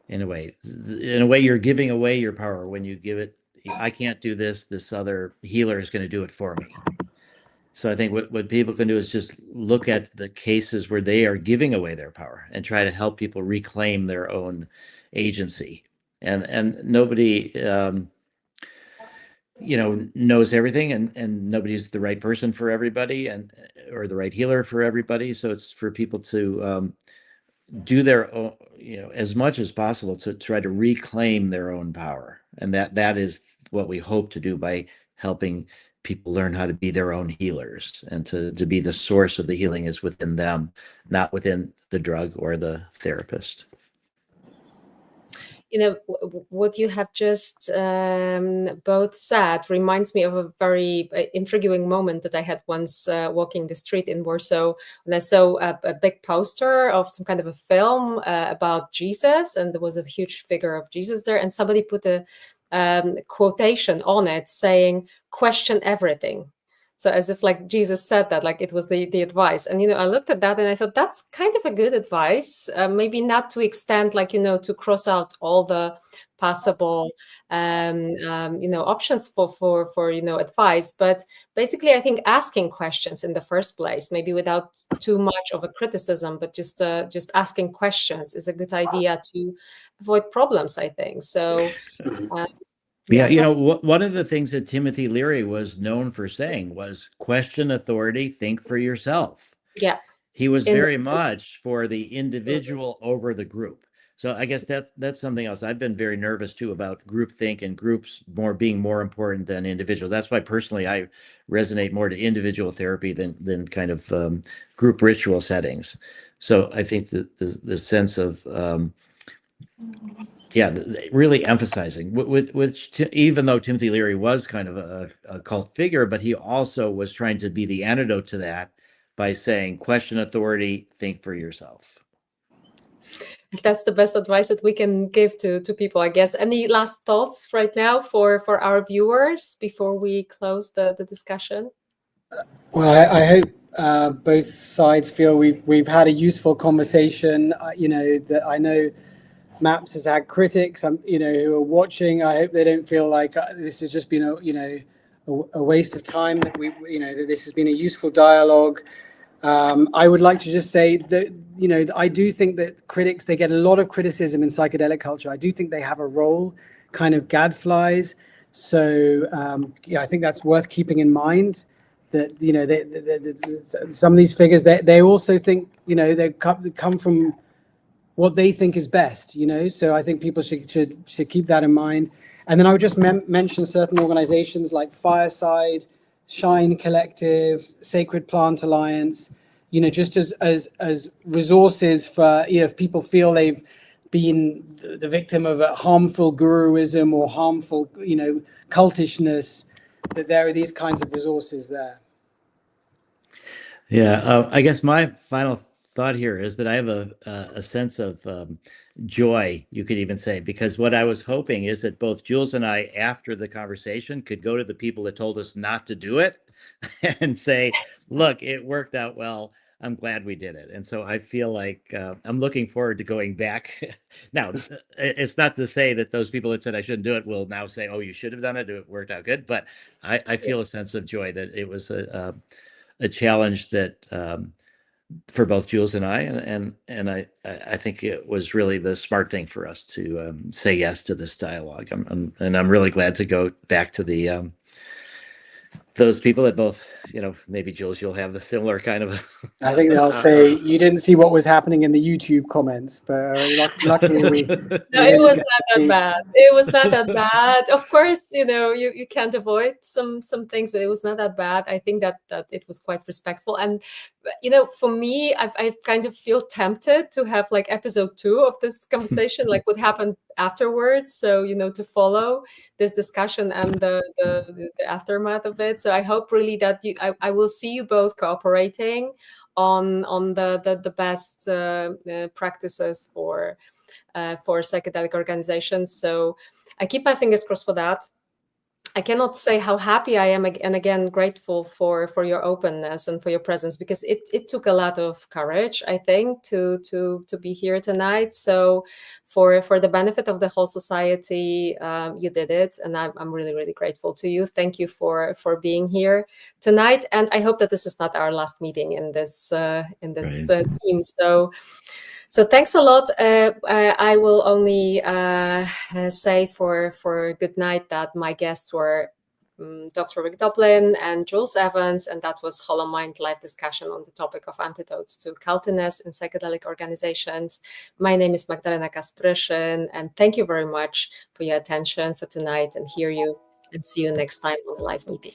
in a way, you're giving away your power when you give it. I can't do this. This other healer is going to do it for me. So I think what people can do is just look at the cases where they are giving away their power and try to help people reclaim their own agency. And nobody knows everything, and nobody's the right person for everybody, or the right healer for everybody. So it's for people to do their own, as much as possible, to try to reclaim their own power. And that is what we hope to do by helping people learn how to be their own healers, and to be the source of the healing is within them, not within the drug or the therapist. What you have just both said reminds me of a very intriguing moment that I had once walking the street in Warsaw, when I saw a big poster of some kind of a film about Jesus, and there was a huge figure of Jesus there, and somebody put a quotation on it saying, "Question everything." So as if like Jesus said that, like it was the advice. And, I looked at that and I thought that's kind of a good advice, maybe not to extend like, to cross out all the possible, options for advice. But basically, I think asking questions in the first place, maybe without too much of a criticism, but just asking questions is a good idea to avoid problems, I think. So, Yeah, one of the things that Timothy Leary was known for saying was, question authority, think for yourself. Yeah. He was very much for the individual over the group. So I guess that's something else. I've been very nervous too about groupthink and groups being more important than individual. That's why personally I resonate more to individual therapy than kind of group ritual settings. So I think the sense of really emphasizing, which even though Timothy Leary was kind of a cult figure, but he also was trying to be the antidote to that by saying, question authority, think for yourself. That's the best advice that we can give to people, I guess. Any last thoughts right now for our viewers before we close the discussion? Well, I hope both sides feel we've had a useful conversation. That I know MAPS has had critics, who are watching. I hope they don't feel like this has just been a waste of time. That that this has been a useful dialogue. I would like to just say that, you know, I do think that critics, they get a lot of criticism in psychedelic culture. I do think they have a role, kind of gadflies. So yeah, I think that's worth keeping in mind, that, you know, some of these figures, they also think, you know, they come from what they think is best, you know. So I think people should keep that in mind. And then I would just mention certain organizations like Fireside, Shine Collective, Sacred Plant Alliance, you know, just as resources for, you know, if people feel they've been the victim of a harmful guruism or harmful, you know, cultishness, that there are these kinds of resources there. Yeah, I guess my final thought here is that I have a sense of joy, you could even say, because what I was hoping is that both Jules and I, after the conversation, could go to the people that told us not to do it and say, look, it worked out well. I'm glad we did it. And so I feel like I'm looking forward to going back. Now, it's not to say that those people that said I shouldn't do it will now say, oh, you should have done it. It worked out good. But I feel a sense of joy that it was a challenge that for both Jules and I, and I think it was really the smart thing for us to say yes to this dialogue. And I'm really glad to go back to the those people that both, you know, maybe Jules, you'll have the similar kind of. I think they'll say you didn't see what was happening in the YouTube comments, but luckily we. No, it was not that bad. It was not that bad. Of course, you know, you can't avoid some things, but it was not that bad. I think that it was quite respectful. And, you know, for me, I kind of feel tempted to have like episode 2 of this conversation, like what happened afterwards. So, you know, to follow this discussion and the aftermath of it. So I hope really that I will see you both cooperating on the best practices for psychedelic organizations. So I keep my fingers crossed for that. I cannot say how happy I am, and again grateful for your openness and for your presence, because it took a lot of courage, I think, to be here tonight. So for the benefit of the whole society, you did it, and I'm really grateful to you. Thank you for being here tonight, and I hope that this is not our last meeting in this team. So thanks a lot. I will only say for good night that my guests were Dr. Rick Doblin and Jules Evans, and that was Hollow Mind live discussion on the topic of antidotes to cultiness in psychedelic organizations. My name is Magdalena Kaspryshin, and thank you very much for your attention for tonight, and hear you and see you next time on the live meeting.